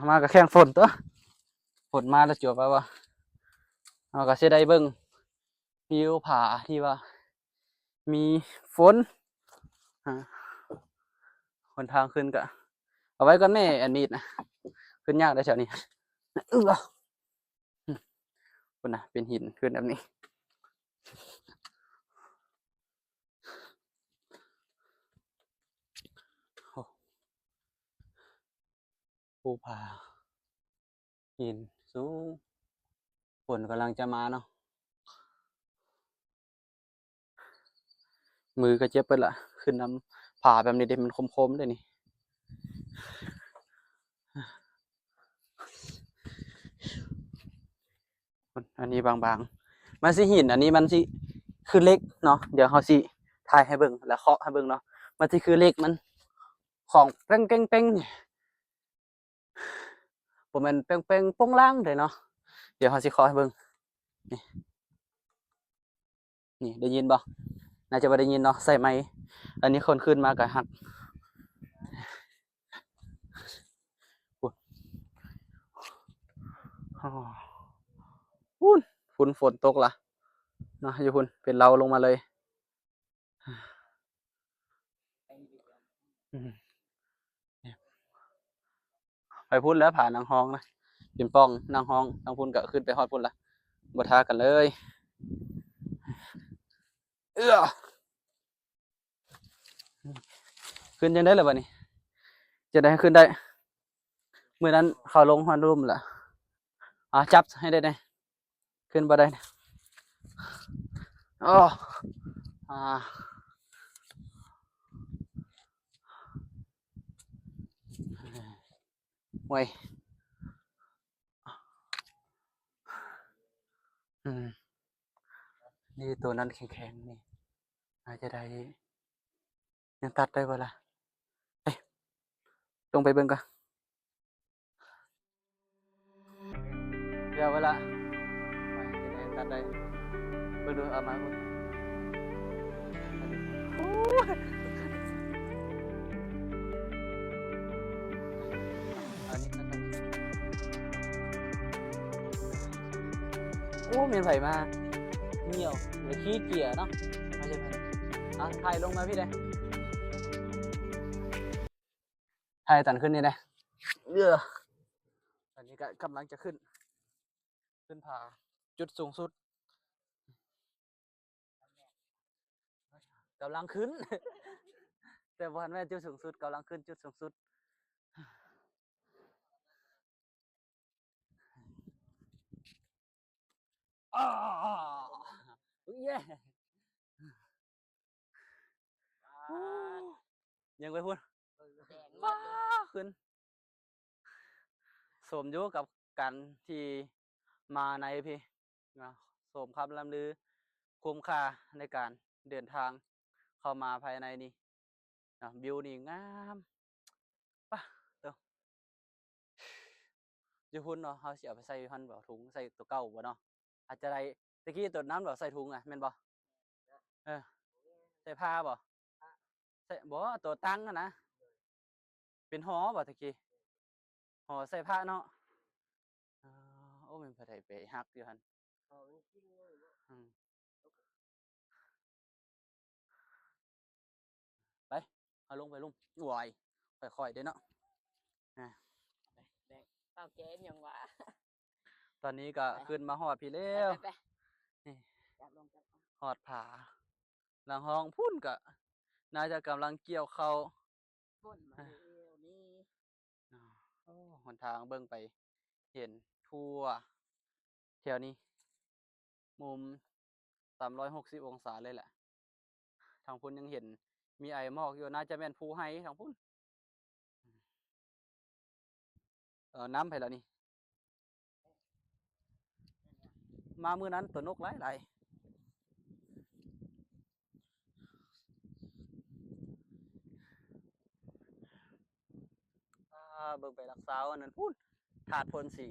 มาก็แข่งฝนตัวฝนมาแล้วจวบว่าเราก็สิได้เบิ่งวิวผาที่ว่ามีฝนหนทางขึ้นก็เอาไว้ก่อนแม่อันนี้นะขึ้นยากได้แถวนี้คุณนะเป็นหินขึ้นแบบนี้ภูผาหินสูงฝนกำลังจะมาเนาะมือก็เจ็บไปละขึ้นน้ำผาแบบนี้เด็มันคมๆเลยนี่อันนี้บางๆมันสิหินอันนี้มันสิคือเล็กเนาะเดี๋ยวเขาสิถ่ายให้เบิ่งแล้วเคาะให้เบิ่งเนาะมันสิคือเล็กมันของเป้งผมเป็นเป้งโป้งล่างเลยเนาะเดี๋ยวเขาสิเคาะให้เบิ่งนี่ได้ยินบ่น่าจะบ่ได้ยินเนาะใส่ไมค์อันนี้คนขึ้นมาก็หักฝุ่นฝนตกละเนาะอยู่พุ่นเป็นเราลงมาเลยไปพุ่นแล้วผ่านนางฮองนะเป็นป้องนางฮองนางพุ่นก็ขึ้นไปฮอดพุ่นละบ่ทากันเลยขึ้นยังได้เลยบ่นี่จะได้ขึ้นได้เมื่อนั้นเขาลงฮอดรุ่มละจับให้ได้ได้ขึ้นบ่ได้อ๋อไว้นี่ตัวนั้นแข็งๆนี่อาจจะได้ยังตัดได้บ่ล่ะลงไปเบิ่งก่อนเดี๋ยวเวลาจะได้ตัดได้เบิ่งดูเอามาพุ่นอันนี้โอ้เมียนไผมาเหนียวหรือขี้เกียจเนาะไม่ใช่ถ่ายลงมาพี่เลยถ่ายตันขึ้นนี่เลยตอนนี้ก็กำลังจะขึ้นผาจุดสูงสุด กำลังขึ้น แต่บ่ทันแม่นจุดสูงสุดกำลังขึ้นจุดสูงสุด อ้อเย้ยังไปพุ่น แดง ฟ้า มาเลย ขึ้น สมอยู่กับการที่มาในพี่นะสมคำล่ำลือคุ้มค่าในการเดินทางเข้ามาภายในนี่นะวิวนี่งามป่ะเดี๋ยวอยู่พุ่นเนาะเขาสิเอาไปใส่พันบ่ถุงใส่ตัวเก่าบ่เนาะอาจจะได้ตะกี้ตัวน้ำบ่ใส่ถุงอ่ะแม่นบ่เออใส่ผ้าบ่ใส่บ่ตัวตั้งอะนะเป็นหอบ่ตะกี้หอใส่ผ้าเนาะอ๋อโอ้แม่นบ่ได้ไปฮักอยู่หั่นอืมไปเอาลงไปลุงอวยค่อยๆเด้อเนาะ แดงเป้าแกนยังวะ ตอนนี้ก็ขึ้นมาฮอดพี่ ไป แล้ว ไป นี่ จับลงจับลง ฮอดผาหลังห้องพุ่นก็น่าจะกำลังเกี่ยวข้าว พ่นมาเร็วนี่ โอ้หนทางเบิ่งไปเห็นทั่วแถวนี้ มุม360องศาเลยแหละทางพุ่นยังเห็นมีไอหมอกอยู่น่าจะแม่นภูไฮทางพุ่นน้ำไปแล้วนี่ มามื้อนั้นตัวนกหลายเบิ่งไปรักษาอันนั้นพุ่นถาดพลสี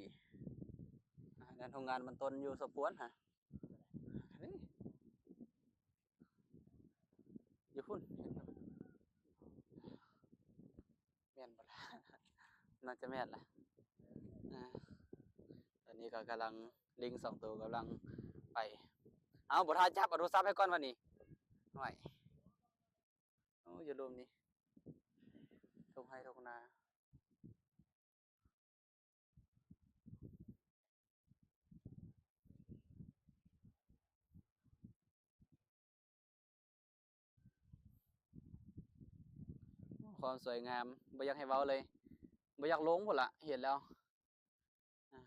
งานโรงงานมันต้นอยู่สะพวนฮะนี่อยู่พุ่นเห็นบ่แม่นบ่ล่ะ น่าจะแม่นแหละอ่าตอนนี้ก็กำลังลิง2ตัวกำลังไปเอาบ่ทันจับเอาโทรศัพท์ให้ก่อนวันนี้ห่วยโอ้อย่าลืมนี่ทุ่งไร่ทุ่งนาความสวยงามบ่อยากให้เว้าเลยบ่อยากลงพุ่นล่ะเห็นแล้วอ่า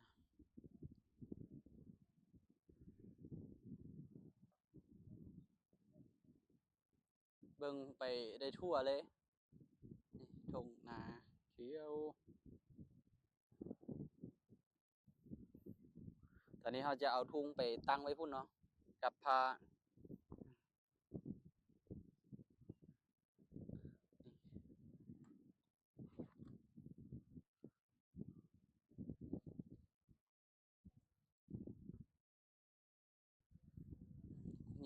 เบิ่งไปได้ทั่วเลยนี่ทุ่งนาเขียวตอนนี้เราจะเอาทุ่งไปตั้งไว้พุ่นเนาะกับผ้า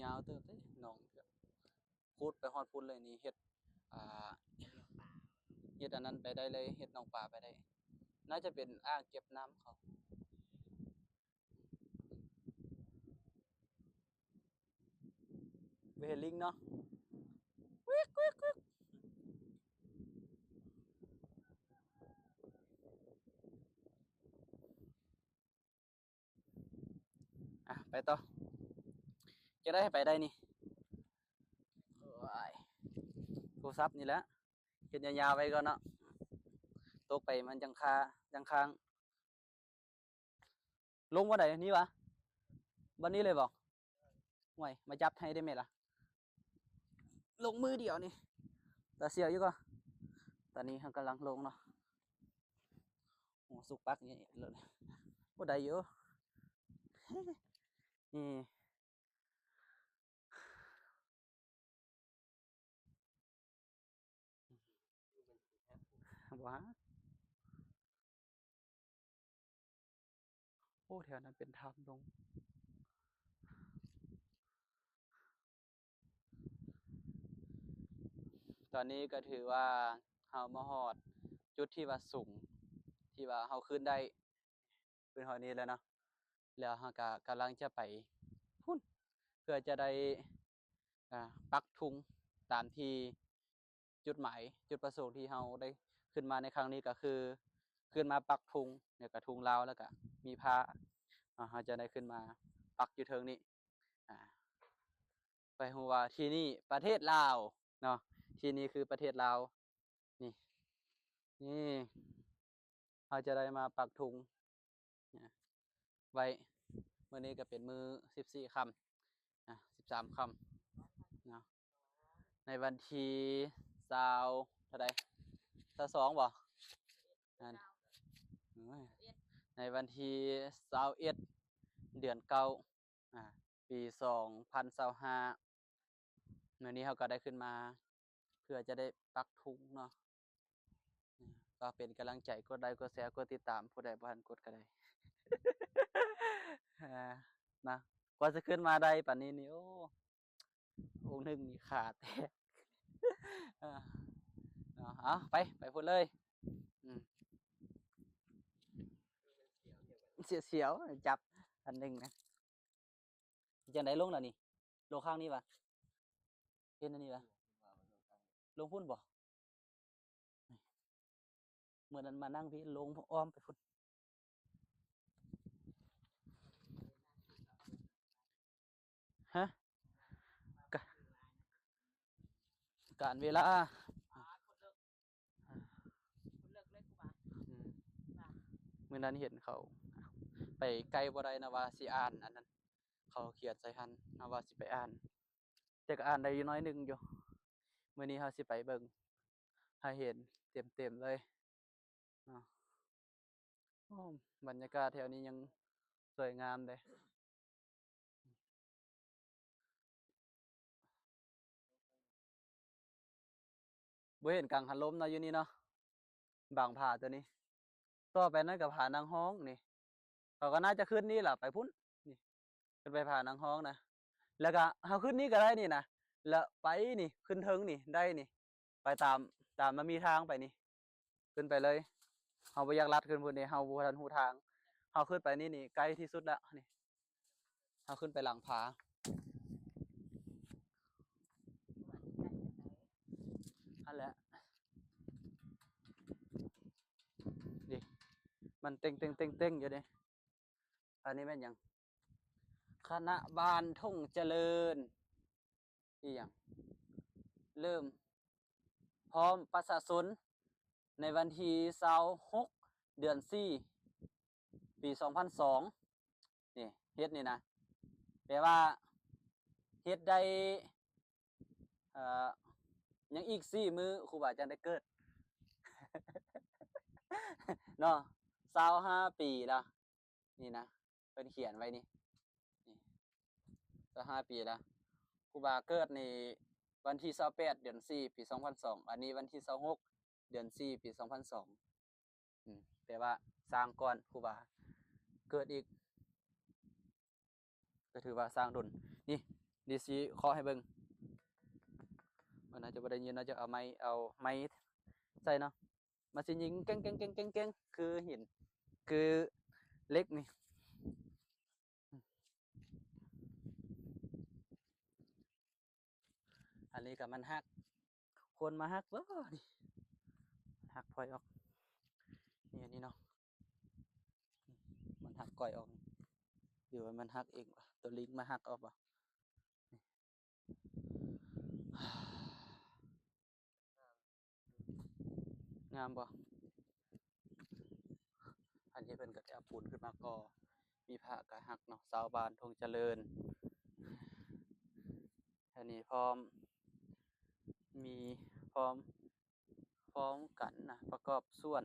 ยาวเติบเด้หนองพูดไปฮอดพุ่นเลยนี่เฮ็ดอ่าเฮ็ดอันนั้นไปได้เลยเฮ็ดหนองปลาไปได้น่าจะเป็นอ่างเก็บน้ำเขาไปเห็นลิงเนาะวิกวิกวิกไปต่อจะได้ให้ไปได้นี่โอ้ยโทรศัพท์นี่แหละเฮ็ดยาวๆไว้ก่อนเนาะตกไปมันจังค้างลงบ่ได้นี่วะบัดนี้เลยบ่ห่วยมาจับให้ได้ไหมล่ะลงมือเดียวนี่ตาเสียวอยู่ก็ตอนนี้เรากำลังลงเนาะโอ้สุกปักนี่เลยบ่ได้อยู่ นี่บ่ฮะโอ้แถวนั้นเป็นทางลงตอนนี้ก็ถือว่าเรามาฮอดจุดที่ว่าสูงที่ว่าเราขึ้นได้ขึ้นฮอดนี้แล้วเนาะแล้วเราก็กำลังจะไปพุ่นเพื่อจะได้ปักธงตามที่จุดหมายจุดประสงค์ที่เราได้ขึ้นมาในครั้งนี้ก็คือขึ้นมาปักธงเนี่ยก็ธงลาวแล้วก็มีพระเราจะได้ขึ้นมาปักอยู่เทิงนี้อ่า ไปฮู้ว่าที่นี่ประเทศลาวเนาะที่นี่คือประเทศลาวนี่นี่เราจะได้มาปักธงเนี่ยไว้มื้อนี้ก็เป็นมื้อ14ค่ำ13ค่ำเนาะในวันที่20เท่าใด22บ่นั่นโอ้ยในวันที่21เดือน9ปี2025มื้อนี้เราก็ได้ขึ้นมาเพื่อจะได้ปักธงเนาะก็เป็นกำลังใจกดไลค์กดแชร์กดติดตามผู้ใดบ่ทันกดก็ได้ นะกว่าจะขึ้นมาได้ปานนี้นี่โอ้องค์หนึ่งนี่ขาแตก เออเอาไปพูดเลยอืมเสียวๆจับอันหนึ่งนะจังไดลงแล้วนี่ลงข้างนี้ปะเห็นอันนี้ปะลงพุ่นบ่เมื่อนั้นมานั่งพี่ลงอ้อมไปพุ่นฮะกะการเวลา คนเลิกเลยกูว่า อืมมื้อนั้นเห็นเขาไปไกลบ่ได้นะว่าสิอ่านอันนั้นเขาเขียนใส่หันนะว่าสิไปอ่านแต่ก็อ่านได้อยู่น้อยหนึงอยู่มื้อนี้เราสิไปเบิ่งให้เห็นเต็มๆเลยเนาะโอ้บรรยากาศแถวนี้ยังสวยงามเด้บ่เห็นกังหันลมเนาะอยู่นี่เนาะบางผาตัวนี้ต่อไปนั่นก็ผานางฮ้องนี่เขาก็น่าจะขึ้นนี่ล่ะไปพุ่นนี่ขึ้นไปผานางฮ้องนะแล้วก็เฮาขึ้นนี่ก็ได้นี่นะแล้วไปนี่ขึ้นเทิงนี่ได้นี่ไปตามมันมีทางไปนี่ขึ้นไปเลยเฮาบ่อยากลัดขึ้นพุ่นนี่เฮาบ่ทันรู้ทางเฮาขึ้นไปนี่ใกล้ที่สุดแล้วนี่เฮาขึ้นไปหลังผานั่นแหละดิมันเต็งๆๆๆอยู่เด้อันนี้แม่นหยังคณะบาลทุ่งเจริญอีหยังเริ่มพร้อมประชาชนในวันที่26เดือน4ปี2002นี่เฮ็ดนี่นะแปลว่าเฮ็ดได้เอ่อยังอีก4มื้อครูบาอาจารย์ได้เกิด เนาะ25ปีแล้วนี่นะเพิ่นเขียนไว้นี่นี่25ปีแล้วครูบาเกิดนี่วันที่28เดือน4ปี2002อันนี้วันที่26เดือน4ปี2002แปลว่าสร้างก่อนครูบาเกิดอีกก็ถือว่าสร้างดนนี่ดิสิเคาะให้เบิ่งมันน่าจะบ่ได้ยินน่าจะเอาไม้ใส่เนาะมันสิยิงแก๊งๆๆๆคือหินคือเหล็กนี่อันนี้ก็มันหักคนมาหักบ่นี่หักพลอยออกนี่อันนี้เนาะมันหักก้อยออกหรือว่ามันหักเองวะตัวลิงมาหักออกบ่งามบ่อันนี้เพิ่นก็จะเอาปูนขึ้นมาก่อมีพระก็หักเนาะชาวบ้านทงเจริญอันนี้พร้อมมีพร้อมกันนะประกอบส่วน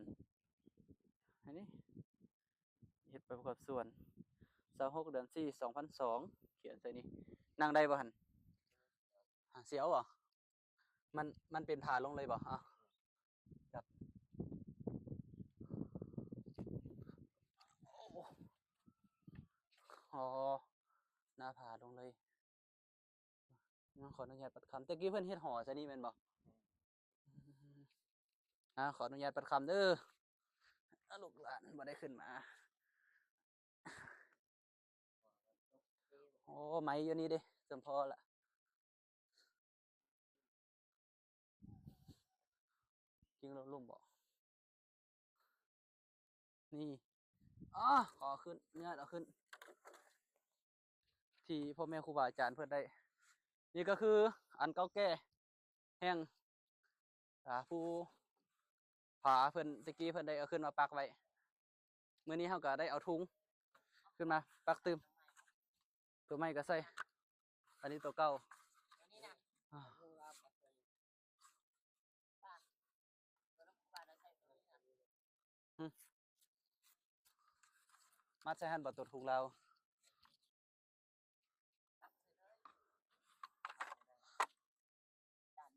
อันนี้เฮ็ดไปประกอบส่วน26เดือน4 2002เขียนใส่นี่นั่งได้บ่หั่นเสียวบ่มันเป็นผาลงเลยบ่จับโอ้อ๋อหน้าผาลงเลยขออนุญาตปัดคำตะกี้เพิ่นเฮ็ดหอซะนี่แม่นบ่ขออนุญาตปัดคำเด้อลูกหลานบ่ได้ขึ้นมาโอ้ไม้อยู่นี่เด้จำพอละจริงแล้วล่มบ่นี่ขอขึ้นอนุญาตเอาขึ้นที่พ่อแม่ครูบาอาจารย์เพิ่นได้ นี่ก็คืออันเก่าแก่แห่งผู้ผาเพิ่นตะกี้เพิ่นได้เอาขึ้นมาปักไว้มื้อนี้เฮาก็ได้เอาถุงขึ้นมาปักตึมตัวใหม่ก็ใส่อันนี้ตัวเก่า ตัวนี้นะ อ่า คือว่าปักตัวนี้ป้าตัวน้ำป้าได้ใส่ตัวนี้นะ มัดใส่หั่นบ่ตัวถุงเราว ปักใส่เลยดันเนาะ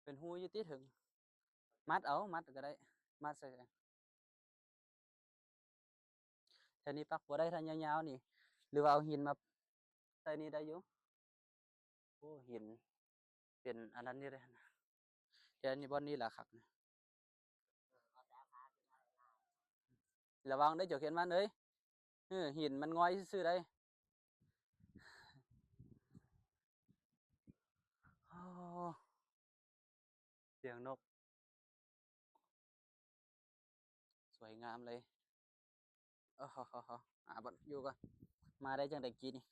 เป็นหูอยู่ติถึงมัดเอามัดก็ได้มัดใส่แค่นี้ปักบ่ได้ถ้ายาวๆนี่หรือว่าเอาหินมาใส่นี่ได้อยู่โอ้หินเป็นอันนั้นอยู่เด้นะแต่อันนี้บ่อนนี้ล่ะครับนะ เอาแต่ผ้าขึ้นมาเลยนะ ระวังได้อเจ้าเขียนมันเอ้ยหินมันงอยซื่อๆได้โอ้เสียงนกสวยงามเลยโอ้โหบ่อยู่ก่อนมาได้จังได๋กี้นี่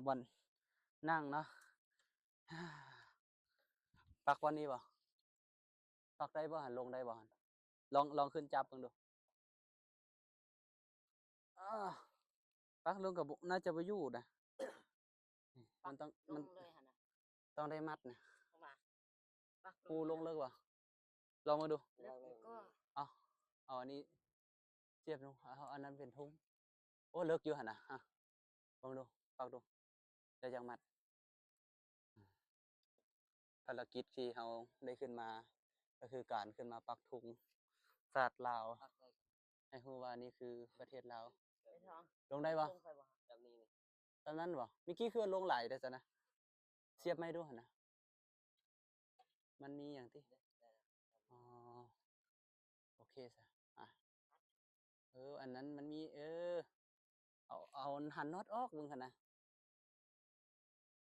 บ่อนนั่งเนาะปักวันนี้บ่ปักได้บ่หั่นลงได้บ่หั่นลองขึ้นจับเบิ่งดูอ้าปักลงก็บ่น่าจะบ่อยู่นะนี่ ปั มัน ก ต้อง ล มัน งเลยหั่นน่ะ ต้องได้มัดนะ เข้ามาปัก ปูลงเลิกบ่ลองมาดู เลิกแล้วก็ เอาอันนี้เสียบลงเอาอันนั้นเป็นทุงโอ้เลิกอยู่หั่นน่ะฮะลองดูปักดูได้จังมัดภารกิจที่เราได้ขึ้นมา ก็คือการขึ้นมาปักธงชาติลาว ปักเลย ให้รู้ว่านี่คือประเทศลาว ไปท้อง ลงได้บ่ ลงไปบ่แบบนี้นี่ ตอนนั้นบ่เมื่อกี้คือลงหลายเด้อจ้ะนะเสียบไม้ดูหั่นน่ะมันมีหยังติอ๋อโอเคซะอันนั้นมันมีเอาหันน็อตออกเบิ่งหั่นน่ะ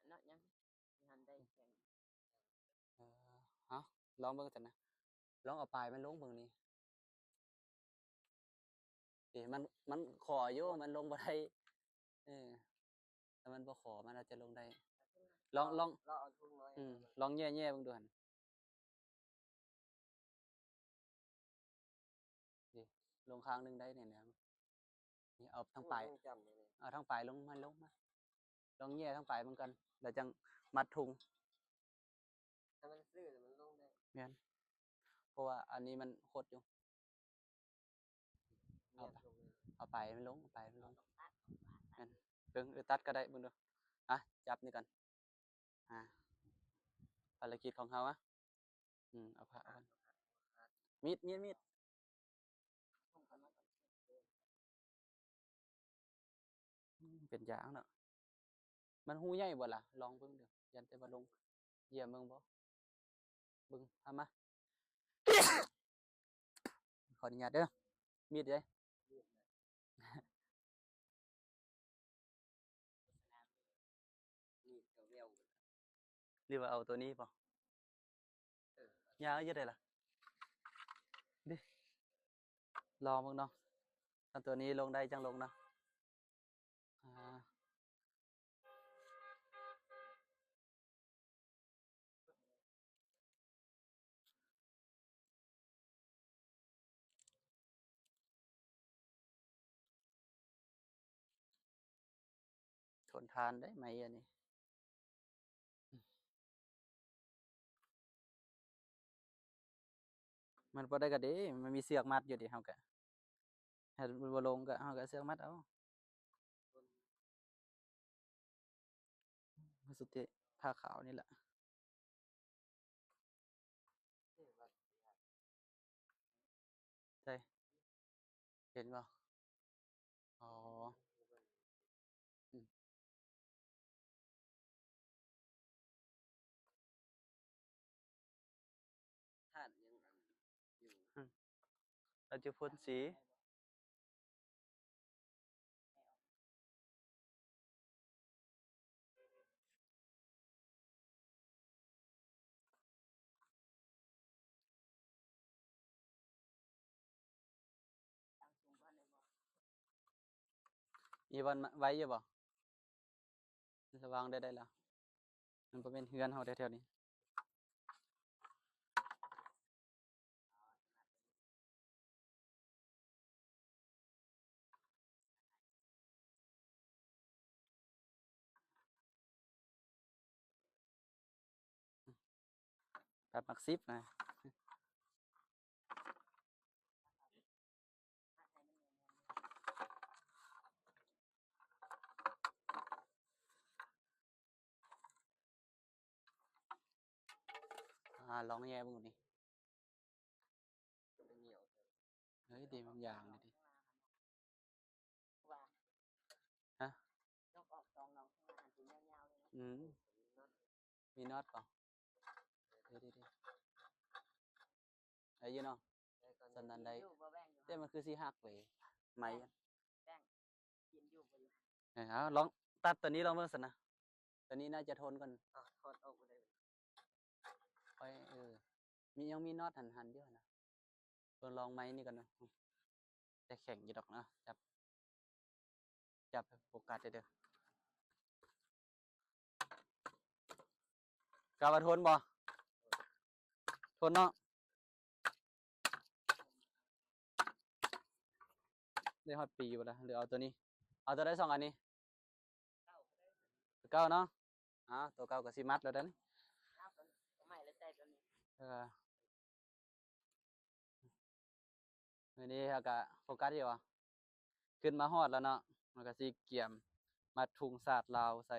เนาะยังหันได้แข็ง เออเอาลองเบิ่งจ้ะนะลองเอาปลายมันลงเบิ่งนี่มันขออยู่มันลงบ่ได้เออถ้ามันบ่ขอมันอาจจะลงได้ลอง เราเอาทุ่งน้อย ลองแย่ๆเบิ่งดูหั่นนี่ลงข้างหนึงได้เนี่ยนะนี่เอาทั้งปลาย จำเลย เอาทั้งปลายลงมาลองแย่ทั้งปลายเหมือนกันแล้วจังมัดถุง ถ้ามันซื่อมันลงได้ แม่นเพราะว่าอันนี้มันหดอยู่ เอาปลายมันลงเอาปลายมันลงแม่นเบิ่งตัดก็ได้เบิ่งดูจับนี่ก่อนภารกิจของเฮาเอาผ้าเอามีดเป็นยางเนาะมันหูใหญ่บ่ล่ะลองเบิ่งเด้อยันแต่ว่าลงเหยียบเบิ่งบ่เบิ่งเอามา ขออนุญาตเด้อมีดเด้นี่ก็เร็ว หรือว่าเอาตัวนี้บ่ยาวอยู่ได้ล่ะดิลองเบิ่งเนาะถ้าตัวนี้ลงได้จังลงเนาะทนทานได้ไหมอันนี้มันบ่ได้ก็ดีมันมีเสือกมัดอยู่ดิเฮาก็ถ้ามันบ่ลงก็เฮาก็เอาเสือกมัดเอาสุดที่ผ้าขาวนี่แหละใช่เห็นบ่อ๋อท่านยังอยู่ เราจะพ่นสี อีวันไว้อยู่บ่ระวังได้แล้วมันบ่เป็นเฮือนเฮาแถวๆนี้แบบมักซิบนะลองแย่เบิ่งดูนี่เฮ้ยดีมันอย่างเลยดิ ว่า ฮะ ต้องออกสองน้องข้างหน้าถึงยาวๆเลยนะ อืมมีน็อตเปล่าเดี๋ยวไอ้ยี่เนาะสันนันได้ อยู่บ่แบ่งอยู่ แต่มันคือสิหักเลยไหมอะ แบ่งกินอยู่บ่อยู่ เอาลองตัดตัวนี้ลองเบิ่งสินะตัวนี้น่าจะทนก่อน ถอดออกบ่ได้ ไปยังมีน็อตหันๆอยู่นะเบิ่งลองไหมนี่ก่อนเนาะแต่แข็งอยู่ดอกนะจับโฟกัสเด้อกาวาทนบ่ทนเนาะได้ฮอดปีบ่ล่ะหรือเอาตัวนี้ เอาตัวได้2อันนี้ตัวเก่าเนาะตัวเก่าก็สิมัดแล้วเด้อนี่ เอาตัวใหม่แล้วใจตัวนี้ เออมื้อนี้เราก็โฟกัสอยู่ว่าขึ้นมาฮอดแล้วเนาะมันก็สิเกี่ยมมัดธงชาติลาวใส่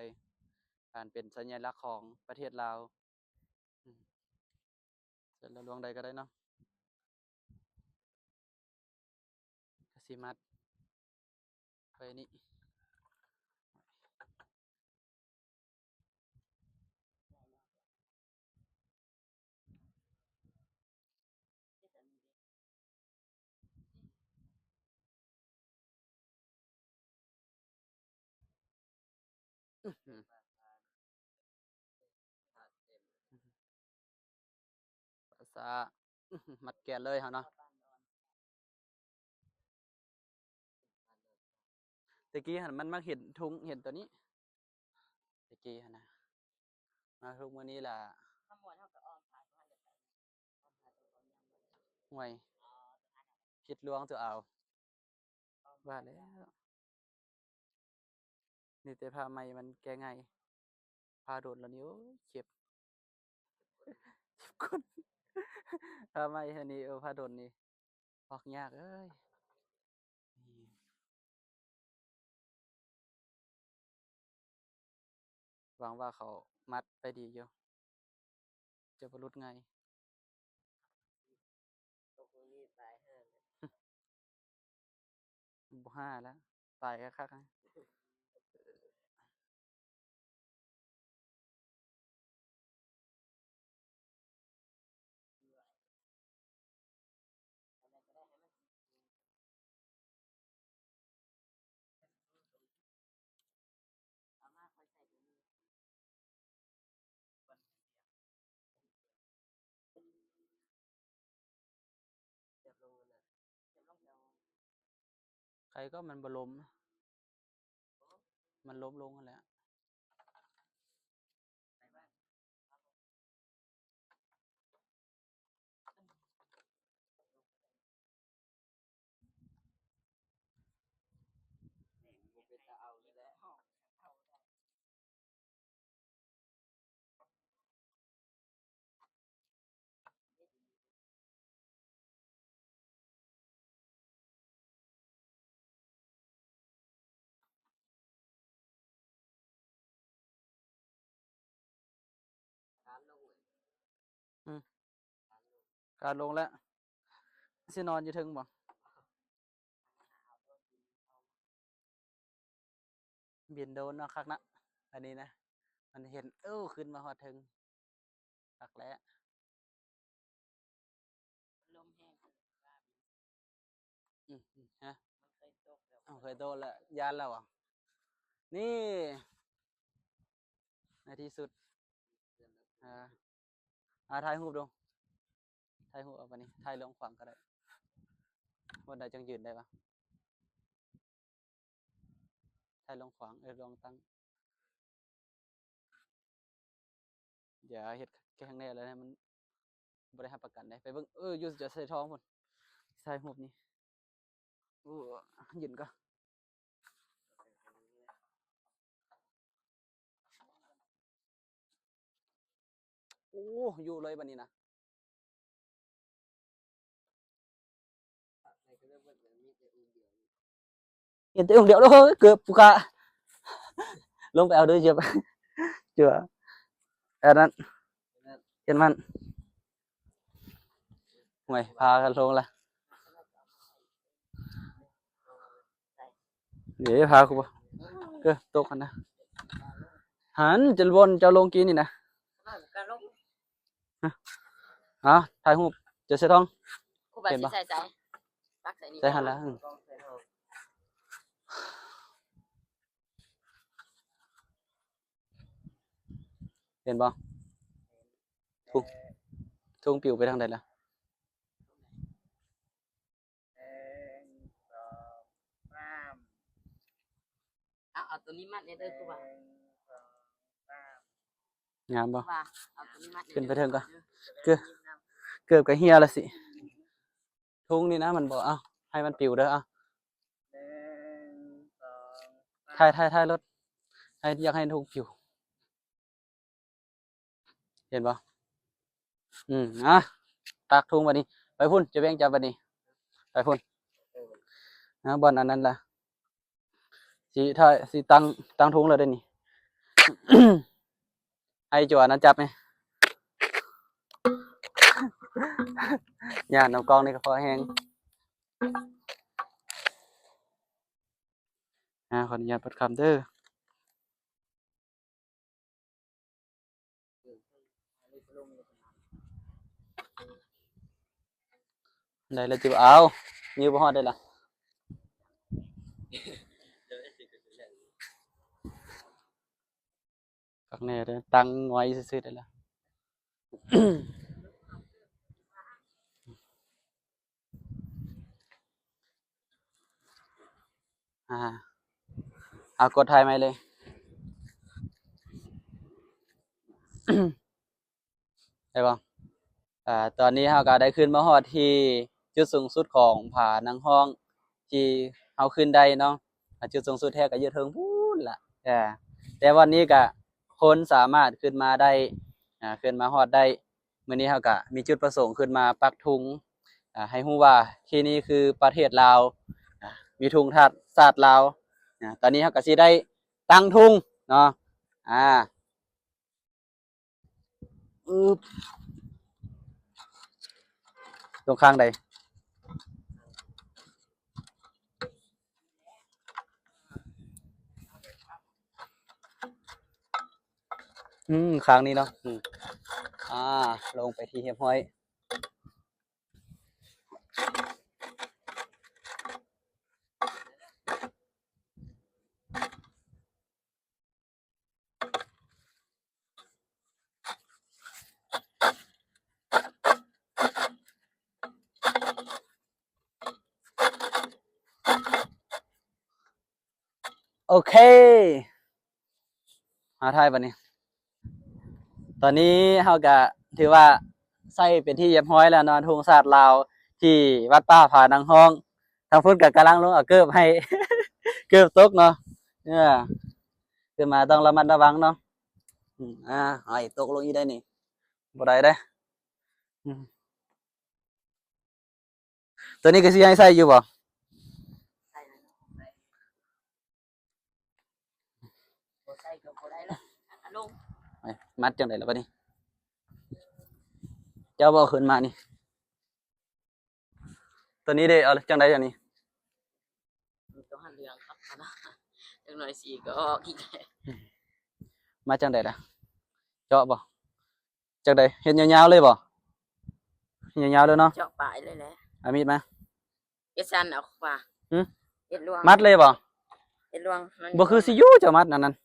การเป็นสัญลักษณ์ของประเทศลาวเสร็จแล้วลวงใดก็ได้เนาะก็สิมัดไปนี่ ที่ตัวนี้ดิ ภาษามัดแกนเลยเฮาเนาะ ปานดอน ตะกี้หันมันมาเห็นทุงเห็นตัวนี้ตะกี้หันนะมาทุกมื้อนี้ล่ะ ข้ามวนเฮาก็อ้อมผ่านว่าจะไปอ้อมผ่านตรงความยังบ่ได้ ห่วย อ๋อตัวนั้นน่ะ ผิดลวงตัวเอา อ้อม ว่าแล้วนี่แต่ผ้าไหมมันแก้ง่ายผ้าโดนแล้วนี่โอ้ยเจ็บก้นผ้าไหมอันนี้ผ้าโดนนี่ออกยากเอ้ยนี่หวังว่าเขามัดไปดีอยู่จะบ่หลุดง่าย ตกนี้ตายห่าเลย บ่ห้าแล้วตายคักๆนะ ทำไมก็ได้ให้มันเอามาค่อยใส่ตัวนี้เจ็บลงน่ะเจ็บลงเดี๋ยว ใครก็มันบ่ล้มนะมันล้มลงนั่นแหละ ไปบ้านนี่บ่เป็นตาเอาเลยแหละเอาได้ถามลงเลย การลงแล้วสินอนอยู่เทึงบ่บินโดนเนาะคักนะอันนี้นะมันเห็นขึ้นมาฮอดเทึงคักแล้ว ลมแห้งว่าฮะ มันเคยตกแล้ว เคยโดนแล้วยานแล้วอ่ะนี่ในที่สุดถ่ายรูปดูถ่ายรูปเอาปะนี่ถ่ายลงขวางก็ได้วันใดจังยืนได้ปะ ถ่ายลงขวางลองตั้งอย่าเฮ็ดแค่ข้างในแล้วนะมันบ่ได้รับประกันได้ไปเบิ่งอยู่จะใส่ท้องพุ่นใส่รูปนี้โอ้ยืนก่อนโอ้อยู่เลยบัดนี้นะเห็นแต่องค์เดียวเลยเกือบปุกะลงไปเอาด้วยเจ็บเจืออันนั้นเห็นมันห่วยพากันลงละเดี๋ยวพากูบ่ตกกันนะหันจะวนจะลงกินนี่นะถ่ายรูปจะใส่ท้องครูบาสิใส่ปักใส่นี่ ใส่หันละเห็นบ่ทุ่งปิวไปทางใดล่ะเอาตัวนี้มัดเนี่ยเด้อครูบาง ามบ่ ว่าเอาตัวนี้มัด ขึ้นไปเทิงก่อนเกือบกับเฮียละสิทุ่งนี่นะมันบ่ให้มันปิวเด้อถ่ายรถอยากให้ทุ่งปิวเห็นบ่ตากทุ่งบัดนี้ไปพุ่นจะแบ่งจับบัดนี้ไปพุ่นบ่อนอันนั้นล่ะสิตั้งทุ่งแล้วเด้อนี่ ให้จั่วนั้นจับไหมย่านน้ำกองนี่ก็พอแห้งขออนุญาตเปิดคำเด้อได้แล้วจิบเอายืมบ่ฮอดได้ล่ะกักแน่เด้อตั้งไว้ซื่อๆได้ล่ะ กดถ่ายไหมเลย ได้บ่ตอนนี้เราก็ได้ขึ้นมาฮอดที่จุดสูงสุดของผานังห้องที่เราขึ้นได้เนาะจุดสูงสุดแท้ก็อยู่เทิงพูนล่ะแต่วันนี้ก็คนสามารถขึ้นมาได้ขึ้นมาฮอดได้มื้อนี้เราก็มีจุดประสงค์ขึ้นมาปักธงให้ฮู้ว่าที่นี่คือประเทศลาวมีธงชาติลาวตอนนี้เราก็สิได้ตั้งธงเนาะตรงข้างใดข้างนี้เนาะลงไปที่เฮียบห้อยโอเคถ่ายบัดนี้ตอนนี้เราก็ถือว่าใส่เป็นที่เรียบร้อยแล้วเนาะธงชาติลาวที่วัดป่าผานังห้องทางพุ่นก็กำลังลงเอาเกิบให้ เกิบตกเนาะขึ้นมาต้องระมัดระวังเนาะไอ้ตกลงอีได้นี่บ่ได้เด้ตัวนี้ก็สิให้ใส่อยู่บ่ใส่ก็บ่ได้แล้วลง มัดจังได๋ล่ะบัดนี้เจ้าบ่ขึ้นมานี่ตัวนี้เด้เอาจังได๋อันนี้ตัวหันเรืองครับนะจังหน่อยสิก็ออกอีกมาจังได๋ล่ะเจาะบ่จังได๋เฮ็ดยาวๆเลยบ่ยาวๆเลยเนาะเจาะปลายเลยแหละเอามีดมาเฮ็ดซั่นเอาว่าเฮ็ดลวงมัดเลยบ่เฮ็ดลวงบ่คือสิอยู่เจ้ามัดนั่น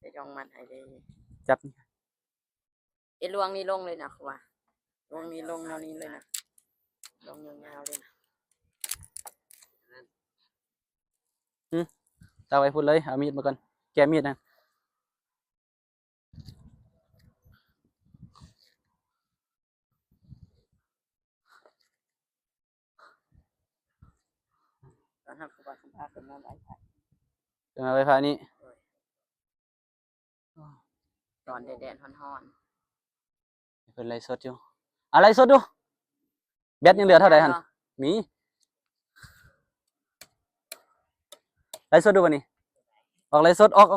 เฮ็ดลวงมัดให้เลยจับเฮ็ดลวงนี่ลงเลยนะว่าลวงนี้ลงแนวนี้เลยนะลงยาวๆเลยนะ ตักไว้พุ่นเลยเอามีดมาก่อนแกะมีดนะ ตอนทำกูว่าคุณพาขึ้นมาไว้ไผ่ จะมาไว้พานี้ ตอนแดดๆฮ้อน เพิ่นไลฟ์สดอยู่อะไรสดดูแบตยังเหลือเท่าใดหั่นมีไลฟ์สดดูบัดนี้ออกไลฟ์สดออก